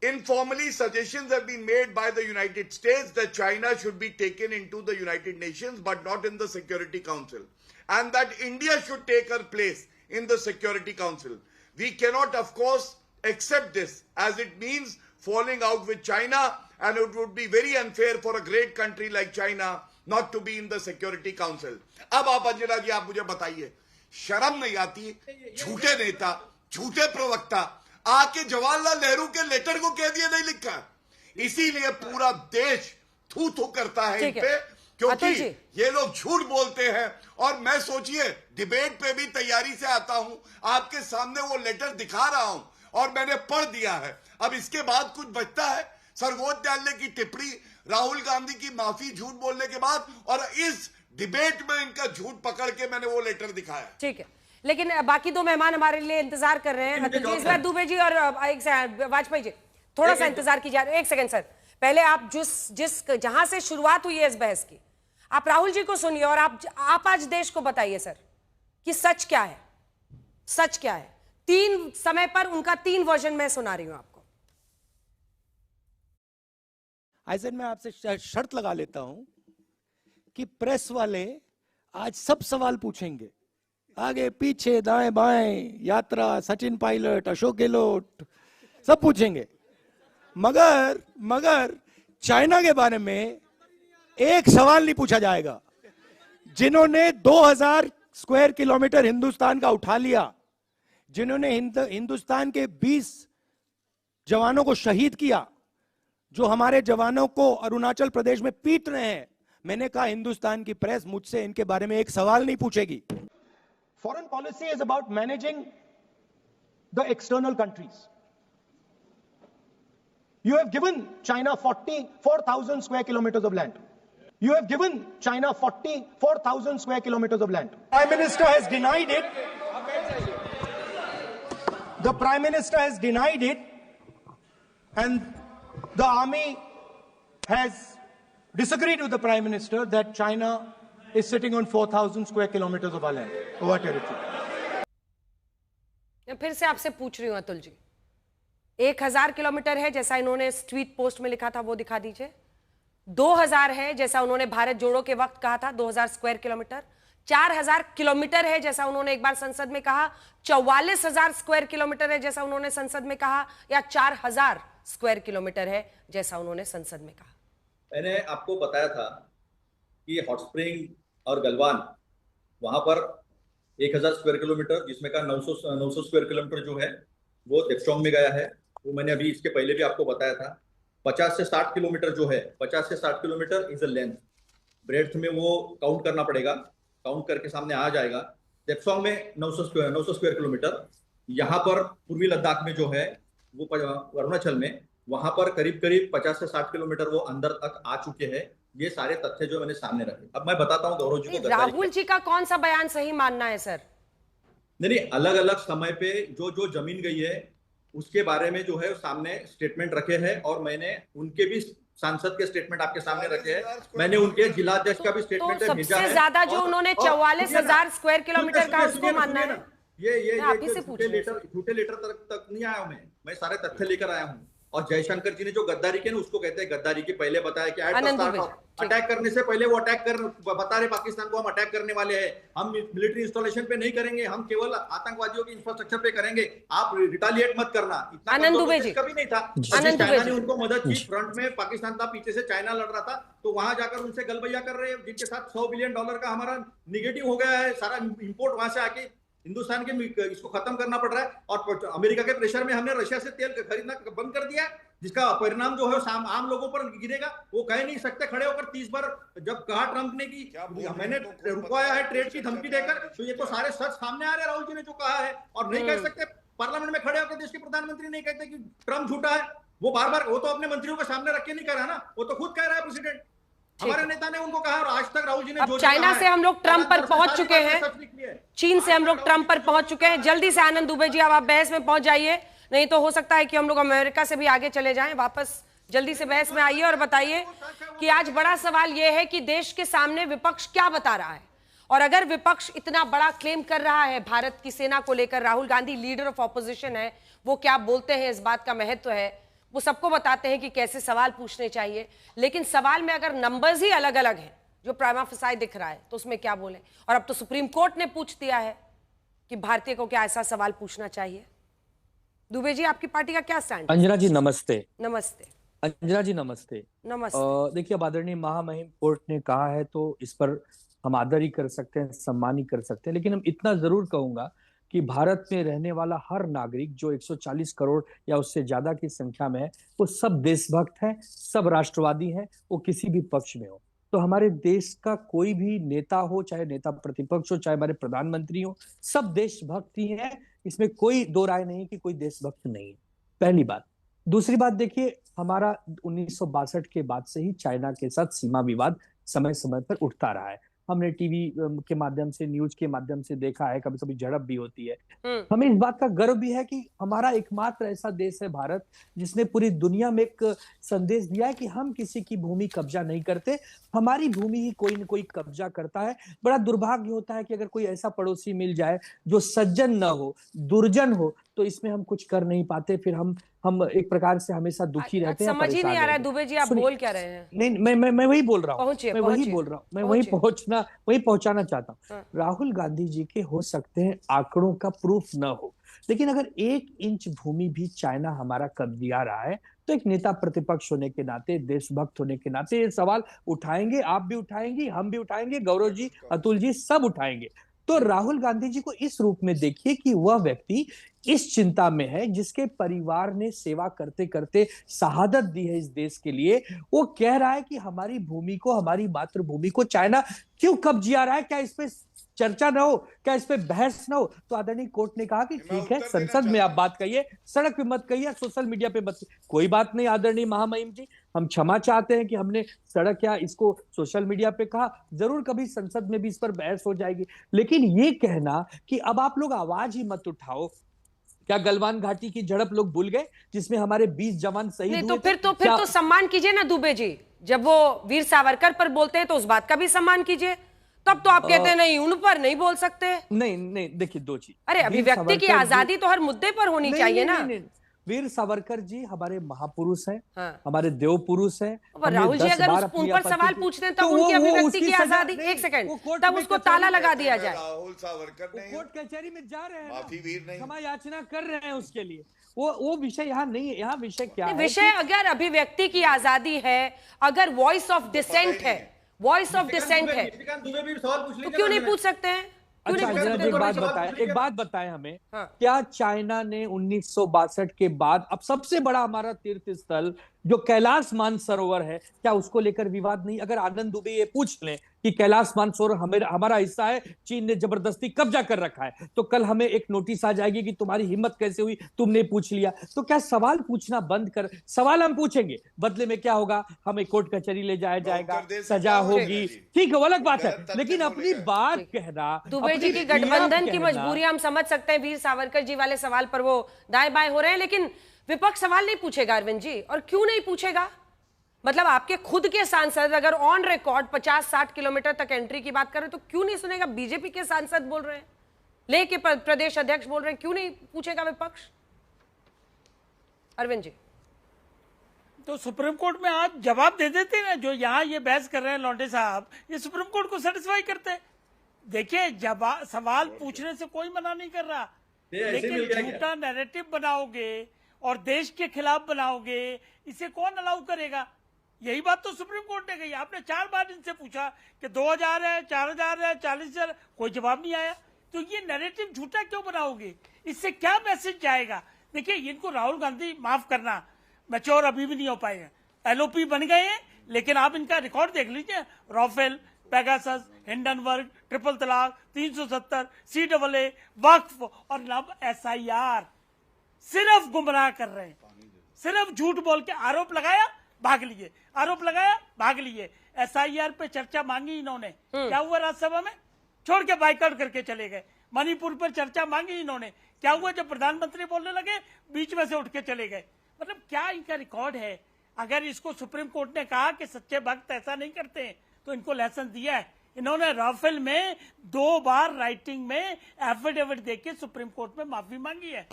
Informally, suggestions have been made by the United States that China should be taken into the United Nations but not in the Security Council, and that India should take her place in the Security Council. We cannot, of course, accept this, as it means falling out with China, and it would be very unfair for a great country like China not to be in the Security Council. अब आप अंजना जी आप मुझे बताइए, शर्म नहीं आती? झूठे नेता, झूठे प्रवक्ता आके जवाहरलाल नेहरू के लेटर को कह दिए नहीं लिखा, इसीलिए पूरा देश थू थू करता है इन पे, क्योंकि ये लोग झूठ बोलते हैं। और मैं सोचिए डिबेट पे भी तैयारी से आता हूं, आपके सामने वो लेटर दिखा रहा हूं और मैंने पढ़ दिया है। अब इसके बाद कुछ बचता है? सर्वोच्च न्यायालय की टिप्पणी, राहुल गांधी की माफी झूठ बोलने के बाद, और इस डिबेट में इनका झूठ पकड़ के मैंने वो लेटर दिखाया। ठीक है, लेकिन बाकी दो मेहमान हमारे लिए इंतजार कर रहे हैं। अतुल जी, इस बार दुबे जी और वाजपेयी जी थोड़ा सा इंतजार कीजिए। एक सेकंड सर, पहले आप जहां से शुरुआत हुई है इस बहस की, आप राहुल जी को सुनिए और आप आज देश को बताइए सर कि सच क्या है, सच क्या है। तीन समय पर उनका तीन वर्जन मैं सुना रही हूं आपको। आइजन मैं आपसे शर्त लगा लेता हूं कि प्रेस वाले आज सब सवाल पूछेंगे, आगे पीछे दाएं बाएं, यात्रा, सचिन पायलट, अशोक गहलोत, सब पूछेंगे, मगर चाइना के बारे में एक सवाल नहीं पूछा जाएगा। जिन्होंने 2000 स्क्वायर किलोमीटर हिंदुस्तान का उठा लिया, जिन्होंने हिंदुस्तान के 20 जवानों को शहीद किया, जो हमारे जवानों को अरुणाचल प्रदेश में पीट रहे हैं, मैंने कहा हिंदुस्तान की प्रेस मुझसे इनके बारे में एक सवाल नहीं पूछेगी। Foreign policy is about managing the external countries. You have given China 44,000 square kilometers of land. You have given China 44,000 square kilometers of land. Prime Minister has denied it. The Prime Minister has denied it, and the army has disagreed with the Prime Minister that China is sitting on 4,000 square kilometers of our land, of our territory. फिर से आपसे पूछ रही हूं Atul ji, 1000 kilometre है जैसा इन्होंने tweet post में लिखा था वो दिखा दीजिए। 2000 है जैसा उन्होंने भारत जोड़ो के वक्त कहा था, 2000 स्क्वायर किलोमीटर। 4000 किलोमीटर है जैसा उन्होंने एक बार संसद में कहा। 44,000 स्क्वायर किलोमीटर है जैसा उन्होंने संसद में कहा, या 4000 स्क्वायर किलोमीटर है जैसा उन्होंने संसद में कहा। मैंने आपको बताया था कि हॉट स्प्रिंग और गलवान वहां पर 1000 स्क्वायर किलोमीटर, जिसमें का 900 स्क्वायर किलोमीटर जो है वो देपचौंग में गया है। वो मैंने अभी इसके पहले भी आपको बताया था। 50 से 60 किलोमीटर जो है, 50 से 60 kilometre is a length, breadth में वो काउंट करना पड़ेगा, काउंट करके सामने आ जाएगा। देपचौंग में 900 स्क्वायर किलोमीटर। यहाँ पर पूर्वी लद्दाख में जो है वो अरुणाचल में, वहां पर करीब 50 से 60 किलोमीटर वो अंदर तक आ चुके हैं। ये सारे तथ्य जो मैंने सामने रखे। अब मैं बताता हूँ गौरव जी को। राहुल जी का कौन सा बयान सही मानना है सर? नहीं, अलग अलग समय पे जो जमीन गई है उसके बारे में जो है सामने स्टेटमेंट रखे हैं, और मैंने उनके भी सांसद के स्टेटमेंट आपके सामने रखे हैं। मैंने उनके जिलाध्यक्ष का भी स्टेटमेंट भेजा है। सबसे ज्यादा जो उन्होंने 44,000 स्क्वायर किलोमीटर का उसको मानना है। ये झूठे लेटर तक नहीं आया हूं मैं सारे तथ्य लेकर आया हूं। और जयशंकर जी ने जो गद्दारी की ना उसको कहते हैं गद्दारी की, पहले बताया कि आनंद अटैक करने से पहले वो बता रहे पाकिस्तान को हम अटैक करने वाले हैं, हम मिलिट्री इंस्टॉलेशन पे नहीं करेंगे, हम केवल आतंकवादियों के इंफ्रास्ट्रक्चर पे करेंगे, आप रिटालिएट मत करना। इतना कभी नहीं था। चाइना ने उनको मदद की, फ्रंट में पाकिस्तान था, पीछे से चाइना लड़ रहा था, तो वहां जाकर उनसे गलबैया कर रहे हैं, जिनके साथ $100 बिलियन का हमारा निगेटिव हो गया है, सारा इंपोर्ट वहां से आके हिंदुस्तान के इसको खत्म करना पड़ रहा है। और अमेरिका के प्रेशर में हमने रशिया से तेल खरीदना बंद कर दिया है, जिसका परिणाम जो है आम लोगों पर गिरेगा। वो कह नहीं सकते खड़े होकर 30 बार, जब कहा ट्रंप ने कि मैंने रुकवाया है ट्रेड की धमकी देकर, तो ये तो सारे सच सामने आ रहे राहुल जी ने जो कहा है। और नहीं कह सकते पार्लियामेंट में खड़े होकर, देश के प्रधानमंत्री नहीं कहते कि ट्रंप झूठा है। वो बार बार, वो तो अपने मंत्रियों के सामने रख के नहीं कह रहा ना, वो तो खुद कह रहा है प्रेसिडेंट, हमारे नेता ने उनको कहा। और आज तक राहुल जी ने अब चाइना से हम लोग ट्रंप पर पहुंच चुके हैं, चीन से हम लोग ट्रंप पर पहुंच चुके हैं। जल्दी से आनंद दुबे जी अब आप बहस में पहुंच जाइए, नहीं तो हो सकता है कि हम लोग अमेरिका से भी आगे चले जाएं। वापस जल्दी से बहस में आइए और बताइए कि आज बड़ा सवाल यह है कि देश के सामने विपक्ष क्या बता रहा है, और अगर विपक्ष इतना बड़ा क्लेम कर रहा है भारत की सेना को लेकर, Rahul Gandhi leader of opposition है, वो क्या बोलते हैं, इस बात का महत्व है, वो सबको बताते हैं कि कैसे सवाल पूछने चाहिए। लेकिन सवाल में अगर नंबर्स ही अलग अलग हैं, जो प्राइमा फेसाई दिख रहा है, तो उसमें क्या बोले। और अब तो सुप्रीम कोर्ट ने पूछ दिया है कि भारतीय को क्या ऐसा सवाल पूछना चाहिए। दुबे जी, आपकी पार्टी का क्या स्टैंड? अंजना जी नमस्ते। नमस्ते अंजना जी नमस्ते। नमस्ते। देखिए, अब आदरणीय महामहिम कोर्ट ने कहा है तो इस पर हम आदर ही कर सकते हैं, सम्मान ही कर सकते हैं। लेकिन हम इतना जरूर कहूंगा कि भारत में रहने वाला हर नागरिक, जो 140 करोड़ या उससे ज्यादा की संख्या में है, वो सब देशभक्त हैं, सब राष्ट्रवादी हैं, वो किसी भी पक्ष में हो। तो हमारे देश का कोई भी नेता हो, चाहे नेता प्रतिपक्ष हो, चाहे हमारे प्रधानमंत्री हो, सब देशभक्त ही हैं। इसमें कोई दो राय नहीं कि कोई देशभक्त नहीं है, पहली बात। दूसरी बात, देखिए, हमारा 1962 के बाद से ही चाइना के साथ सीमा विवाद समय समय पर उठता रहा है। हमने टीवी के माध्यम से, न्यूज के माध्यम से देखा है, कभी कभी झड़प भी होती है। हमें इस बात का गर्व भी है कि हमारा एकमात्र ऐसा देश है भारत, जिसने पूरी दुनिया में एक संदेश दिया है कि हम किसी की भूमि कब्जा नहीं करते, हमारी भूमि ही कोई न कोई कब्जा करता है। बड़ा दुर्भाग्य होता है कि अगर कोई ऐसा पड़ोसी मिल जाए जो सज्जन न हो, दुर्जन हो, तो इसमें हम कुछ कर नहीं पाते, फिर हम एक प्रकार से हमेशा दुखी रहते हैं। समझ ही नहीं आ रहा है दुबे जी, आप बोल क्या रहे हैं? नहीं, मैं वही बोल रहा हूँ, मैं वही पहुंचाना चाहता हूँ। राहुल गांधी जी के हो सकते हैं आंकड़ों का प्रूफ न हो, लेकिन अगर 1 इंच भूमि भी चाइना हमारा कब्जा रहा है, तो एक नेता प्रतिपक्ष होने के नाते, देशभक्त होने के नाते ये सवाल उठाएंगे, आप भी उठाएंगे, हम भी उठाएंगे, गौरव जी, अतुल जी, सब उठाएंगे। तो राहुल गांधी जी को इस रूप में देखिए कि वह व्यक्ति इस चिंता में है, जिसके परिवार ने सेवा करते करते शहादत दी है इस देश के लिए। वो कह रहा है कि हमारी भूमि को, हमारी मातृभूमि को चाइना क्यों कब्जा रहा है, क्या इस पे चर्चा न हो, क्या इस पे बहस न हो? तो आदरणीय कोर्ट ने कहा कि ठीक है, संसद में आप बात कहिए, सड़क पे मत कहिए, सोशल मीडिया पे मत। कोई बात नहीं आदरणीय महामहिम जी, हम क्षमा चाहते हैं कि हमने सड़क या इसको सोशल मीडिया पे कहा, जरूर कभी संसद में भी इस पर बहस हो जाएगी। लेकिन ये कहना कि अब आप लोग आवाज ही मत उठाओ, क्या गलवान घाटी की झड़प लोग भूल गए जिसमें हमारे 20 जवान शहीद हुए? तो फिर तो सम्मान कीजिए ना दुबे जी, जब वो वीर सावरकर पर बोलते हैं तो उस बात का भी सम्मान कीजिए। तब तो आप कहते हैं नहीं, उन पर नहीं बोल सकते। नहीं, देखिए दो चीज, अरे अभिव्यक्ति की आजादी तो हर मुद्दे पर होनी चाहिए ना। वीर सावरकर जी हमारे महापुरुष हैं, हमारे देव पुरुष हैं। राहुल जी अगर उन पर सवाल पूछते हैं तब उनकी अभिव्यक्ति की आजादी, एक सेकंड, तब उसको ताला लगा दिया जाए। राहुल सावरकर नहीं, कोर्ट कचहरी में जा रहे हैं, माफी वीर नहीं, क्षमा याचना कर रहे हैं उसके लिए। वो विषय यहाँ नहीं है। यहाँ विषय क्या है? विषय अगर अभिव्यक्ति की आजादी है, अगर वॉइस ऑफ डिसेंट है, वॉइस ऑफ डिसेंट है, तो क्यों नहीं पूछ सकते हैं? अच्छा, एक बात बताएं हमें, क्या चाइना ने 1962 के बाद अब सबसे बड़ा हमारा तीर्थ स्थल जो कैलाश मानसरोवर है, क्या उसको लेकर विवाद नहीं? अगर आनंद दुबे ये पूछ लें कि कैलाश मानसरोवर हमारा हिस्सा है, चीन ने जबरदस्ती कब्जा कर रखा है, तो कल हमें एक नोटिस आ जाएगी कि तुम्हारी हिम्मत कैसे हुई, तुमने पूछ लिया। तो क्या सवाल पूछना बंद कर? सवाल हम पूछेंगे, बदले में क्या होगा? हमें कोर्ट कचहरी ले जाया जाएगा, सजा होगी, ठीक है, वो अलग बात है, लेकिन अपनी बात कहना। दुबे जी की गठबंधन की मजबूरी हम समझ सकते हैं, वीर सावरकर जी वाले सवाल पर वो दाएं बाएं हो रहे हैं, लेकिन विपक्ष सवाल नहीं पूछेगा अरविंद जी। और क्यों नहीं पूछेगा? मतलब आपके खुद के सांसद अगर ऑन रिकॉर्ड 50-60 किलोमीटर तक एंट्री की बात कर रहे हैं, तो क्यों नहीं सुनेगा? बीजेपी के सांसद बोल रहे हैं, लेके प्रदेश अध्यक्ष बोल रहे हैं, क्यों नहीं पूछेगा विपक्ष? अरविंद जी। तो सुप्रीम कोर्ट में आज जवाब दे देते ना, जो यहाँ ये बहस कर रहे हैं लौंडे साहब, ये सुप्रीम कोर्ट को सेटिस्फाई करते हैं। देखिए जवाब सवाल पूछने से कोई मना नहीं कर रहा, लेकिन झूठा नैरेटिव बनाओगे और देश के खिलाफ बनाओगे, इसे कौन अलाउ करेगा? यही बात तो सुप्रीम कोर्ट ने कही। आपने 4 बार इनसे पूछा कि 2000 है, 4000 है, 40,000, कोई जवाब नहीं आया। तो ये नैरेटिव झूठा क्यों बनाओगे? इससे क्या मैसेज जाएगा? देखिए इनको राहुल गांधी, माफ करना, मैच्योर अभी भी नहीं हो पाए हैं, एलओपी बन गए हैं, लेकिन आप इनका रिकॉर्ड देख लीजिए, राफेल, पेगासस, हिंडनबर्ग, ट्रिपल तलाक, 370, CAA, वक्फ और अब SIR, सिर्फ गुमराह कर रहे हैं, सिर्फ झूठ बोल के आरोप लगाया भाग लिए, आरोप लगाया भाग लिए। SIR पे चर्चा मांगी इन्होंने, क्या हुआ राज्यसभा में? छोड़ के बाइकआउट करके चले गए। मणिपुर पर चर्चा मांगी इन्होंने, क्या हुआ? जब प्रधानमंत्री बोलने लगे बीच में से उठ के चले गए। मतलब क्या इनका रिकॉर्ड है? अगर इसको सुप्रीम कोर्ट ने कहा कि सच्चे भक्त ऐसा नहीं करते हैं, तो इनको लेसन दिया है। इन्होंने राफेल में 2 बार राइटिंग में एफिडेविट देके सुप्रीम कोर्ट में माफी मांगी है,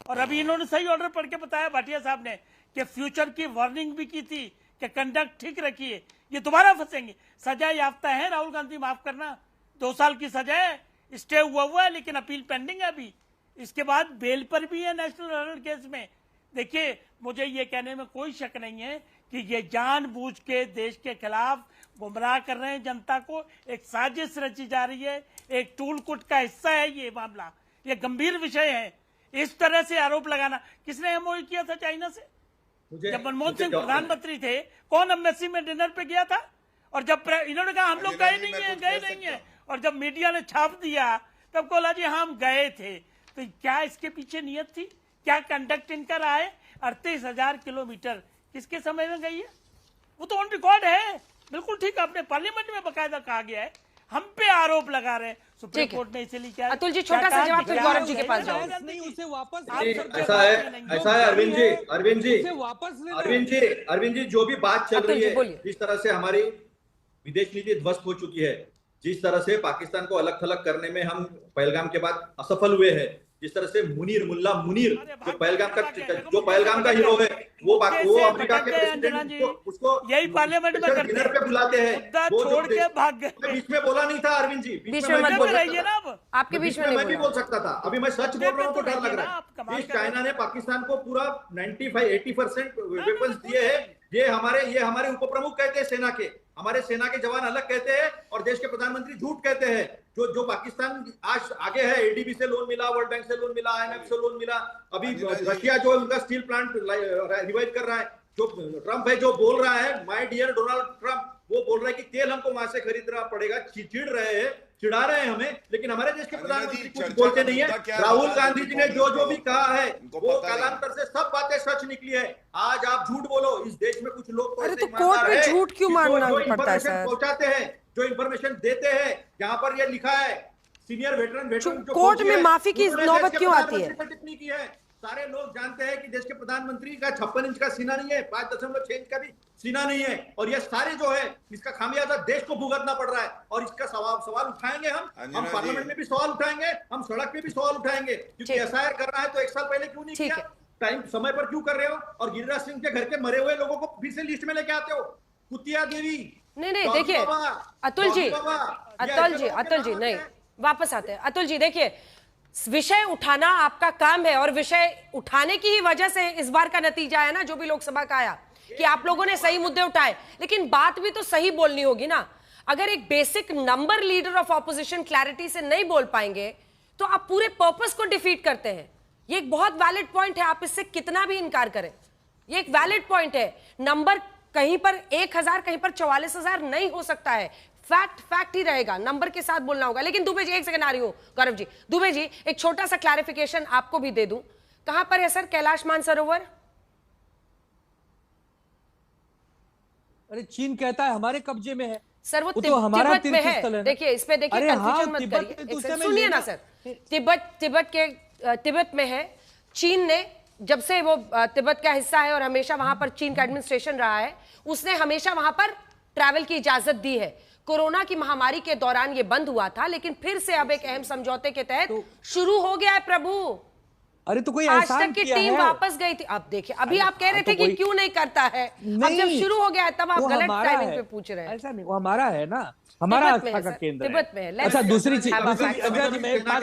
और अभी इन्होंने सही ऑर्डर पढ़ के बताया भाटिया साहब ने कि फ्यूचर की वार्निंग भी की थी कि कंडक्ट ठीक रखिए, ये दोबारा फंसेंगे। सजा याफ्ता है राहुल गांधी, माफ करना, 2 साल की सजा है, स्टे हुआ है, लेकिन अपील पेंडिंग है अभी। इसके बाद बेल पर भी है नेशनल हेराल्ड केस में। देखिए मुझे ये कहने में कोई शक नहीं है कि ये जानबूझ के देश के खिलाफ गुमराह कर रहे हैं जनता को, एक साजिश रची जा रही है, एक टूलकुट का हिस्सा है ये मामला, ये गंभीर विषय है। इस तरह से आरोप लगाना, किसने एमओयू किया था चाइना से? जब मनमोहन सिंह प्रधानमंत्री थे, कौन एम्बेसी में डिनर पे गया था? और जब इन्होंने कहा हम लोग गए नहीं है, और जब मीडिया ने छाप दिया तब बोला जी हम गए थे। तो क्या इसके पीछे नियत थी? क्या कंडक्ट इनका रहा है? 38,000 किलोमीटर किसके समय में गई है? वो तो ऑन रिकॉर्ड है। बिल्कुल ठीक, आपने पार्लियामेंट में बकायदा कहा गया है, हम पे आरोप लगा रहे हैं। सुप्रीम कोर्ट ने इसीलिए क्या, अतुल जी छोटा सा जवाब फिर गौरव जी के पास जाओ। नहीं, उसे वापस ऐसा है अरविंद जी जो भी बात चल रही है, जिस तरह से हमारी विदेश नीति ध्वस्त हो चुकी है, जिस तरह से पाकिस्तान को अलग थलग करने में हम पहलगाम के बाद असफल हुए हैं, जिस तरह से मुल्ला मुनीर जो पहलगाम का हीरो है, वो अमेरिका के प्रेसिडेंट उसको यही पार्लियामेंट में डिनर पे बुलाते हैं, वो छोड़ के भाग गए। बीच में बोला नहीं था अरविंद जी, बीच में मत बोलिए ना, आपके बीच में मैं भी बोल सकता था। अभी मैं सच बोल रहा हूँ तो डर लग रहा है। चाइना ने पाकिस्तान को पूरा 95-80% वेपन्स दिए हैं। ये हमारे उप प्रमुख कहते हैं सेना के, हमारे सेना के जवान अलग कहते हैं और देश के प्रधानमंत्री झूठ कहते हैं। जो पाकिस्तान आज आगे है, एडीबी से लोन मिला, वर्ल्ड बैंक से लोन मिला, IMF से लोन मिला, अभी रशिया जो उनका स्टील प्लांट रिवाइव कर रहा है, जो ट्रंप है जो बोल रहा है, माय डियर डोनाल्ड ट्रंप, वो बोल रहा है कि तेल हमको वहां से खरीदना पड़ेगा, चिढ़ा रहे हैं हमें, लेकिन हमारे देश के प्रधानमंत्री कुछ बोलते नहीं है। राहुल गांधी जी ने जो भी कहा है वो कालांतर से सब बातें सच निकली है। आज आप झूठ बोलो, इस देश में कुछ लोग तो ऐसे कोर्ट में झूठ क्यों मानना पड़ता है सर? पहुंचाते हैं, जो इंफॉर्मेशन देते हैं, यहाँ पर ये लिखा है सीनियर वेटरन कोर्ट में माफी की नौबत क्यों आती है? टिप्पणी की है। सारे लोग जानते हैं कि देश के प्रधानमंत्री का 56 इंच का सीना नहीं है, 5.6 इंच का भी सीना नहीं है, और ये सारे जो है इसका खामियाजा देश को भुगतना पड़ रहा है। और इसका सवाल उठाएंगे हम पार्लियामेंट में भी सवाल उठाएंगे, हम सड़क पे भी सवाल उठाएंगे, क्योंकि SIR कर रहा है तो 1 साल पहले क्यों नहीं किया, टाइम समय पर क्यों कर रहे हो? और गिरिराज सिंह के घर के मरे हुए लोगों को फिर से लिस्ट में लेके आते हो, कुतिया देवी। नहीं देखिए अतुल जी नहीं, वापस आते हैं। अतुल जी देखिए, विषय उठाना आपका काम है, और विषय उठाने की ही वजह से इस बार का नतीजा है ना, जो भी लोकसभा का आया, कि आप लोगों ने सही मुद्दे उठाए, लेकिन बात भी तो सही बोलनी होगी ना। अगर एक basic number leader of opposition clarity से नहीं बोल पाएंगे तो आप पूरे पर्पस को डिफीट करते हैं। ये एक बहुत वैलिड पॉइंट है, आप इससे कितना भी इनकार करें, ये एक वैलिड पॉइंट है। नंबर कहीं पर 1,000, कहीं पर 44,000 नहीं हो सकता है, फैक्ट ही रहेगा, नंबर के साथ बोलना होगा। लेकिन दुबे जी, 1 सेकंड आ रही हूं गौरव जी। दुबे जी एक छोटा सा क्लैरिफिकेशन आपको भी दे दूं, कहां पर है सर कैलाश मानसरोवर? अरे चीन कहता है हमारे कब्जे में है सर, वो तो हमारा तिब्बत में है। देखिए इस पे देखिए कंफ्यूजन मत करिए, सुनिए ना सर, तिब्बत में है। चीन ने जब से वो तिब्बत का हिस्सा है और हमेशा वहां पर चीन का एडमिनिस्ट्रेशन रहा है, उसने हमेशा वहां पर ट्रैवल की इजाजत दी है। कोरोना की महामारी के दौरान ये बंद हुआ था, लेकिन फिर से अब एक अहम समझौते के तहत शुरू हो गया है प्रभु, अरे तो कोई आज एहसान तक की किया टीम है? वापस गई थी। अब देखिए, अभी आप कह रहे थे कि क्यों नहीं करता है, अब जब नहीं, शुरू हो गया है तब आप वो गलत हमारा टाइमिंग है। पे पूछ रहे हैं। ऐसा नहीं, वो हमारा है ना, हमारा तिब्बत में आस्था है का सर, केंद्र है। तिब्बत में है। अच्छा, दूसरी चीज, Have a दूसरी fact. अजय जी, मैं 5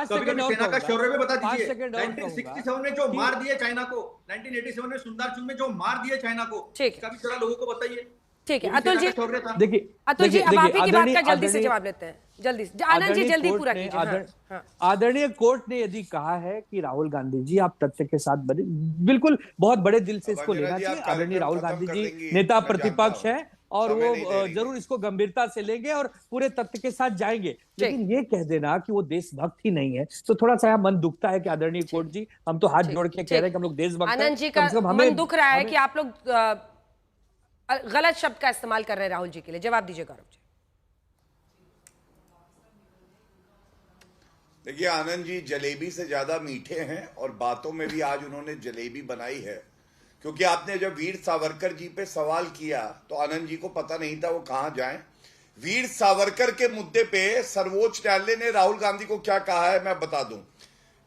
सेकंड और सेना का शौर्य भी बता दीजिए। 5 सेकंड और 1967 में जो मार दिए चाइना को, 1987 में सुंदरचुन में जो मार दिए चाइना को, इसका भी जरा लोगों को बताइए। ठीक है अतुल जी, देखिए अतुल जी अब आप ही की बात का जल्दी से जवाब लेते हैं, जल्दी से। आनंद जी जल्दी पूरा कीजिए। आदरणीय कोर्ट ने यदि कहा है कि राहुल गांधी जी आप तथ्य के साथ बने, बिल्कुल बहुत बड़े दिल से इसको लेना चाहिए। आदरणीय राहुल गांधी जी नेता प्रतिपक्ष है और वो जरूर इसको गंभीरता से लेंगे और पूरे तथ्य के साथ जाएंगे। लेकिन ये कह देना कि वो देशभक्त ही नहीं है तो थोड़ा सा मन दुखता है कि आदरणीय कोर्ट जी, हम तो हाथ जोड़ के कह रहे हैं कि हम लोग देशभक्त हैं। आनंद जी का मन दुख रहा है कि आप लोग गलत शब्द का इस्तेमाल कर रहे हैं राहुल जी के लिए। जवाब दीजिए गौरव जी। देखिए आनंद जी जलेबी से ज्यादा मीठे हैं और बातों में भी आज उन्होंने जलेबी बनाई है, क्योंकि आपने जब वीर सावरकर जी पे सवाल किया तो आनंद जी को पता नहीं था वो कहां जाएं। वीर सावरकर के मुद्दे पे सर्वोच्च न्यायालय ने राहुल गांधी को क्या कहा है मैं बता दूं।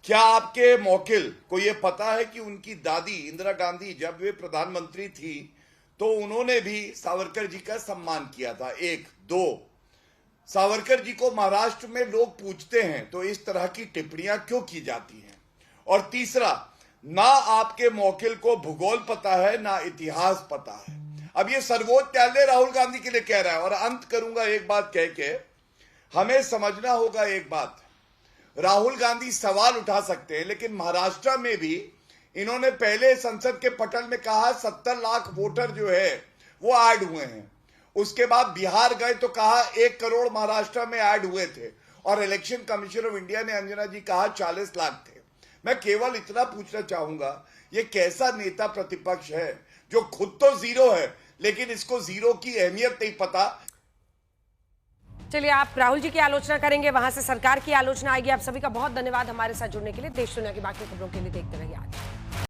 क्या आपके मौकिल को यह पता है कि उनकी दादी इंदिरा गांधी जब वे प्रधानमंत्री थी तो उन्होंने भी सावरकर जी का सम्मान किया था। 1, 2 सावरकर जी को महाराष्ट्र में लोग पूछते हैं तो इस तरह की टिप्पणियां क्यों की जाती हैं। और तीसरा, ना आपके मौकिल को भूगोल पता है ना इतिहास पता है। अब ये सर्वोच्च न्यायालय राहुल गांधी के लिए कह रहा है। और अंत करूंगा एक बात कह के, हमें समझना होगा एक बात, राहुल गांधी सवाल उठा सकते हैं लेकिन महाराष्ट्र में भी इन्होंने पहले संसद के पटल में कहा 70 लाख वोटर जो है वो ऐड हुए हैं। उसके बाद बिहार गए तो कहा 1 करोड़ महाराष्ट्र में ऐड हुए थे और इलेक्शन कमीशन ऑफ इंडिया ने अंजना जी कहा 40 लाख थे। मैं केवल इतना पूछना चाहूंगा, ये कैसा नेता प्रतिपक्ष है जो खुद तो जीरो है लेकिन इसको जीरो की अहमियत नहीं पता। चलिए, आप राहुल जी की आलोचना करेंगे, वहां से सरकार की आलोचना आएगी। आप सभी का बहुत धन्यवाद हमारे साथ जुड़ने के लिए। देश दुनिया की बाकी खबरों के लिए देखते रहिए आज।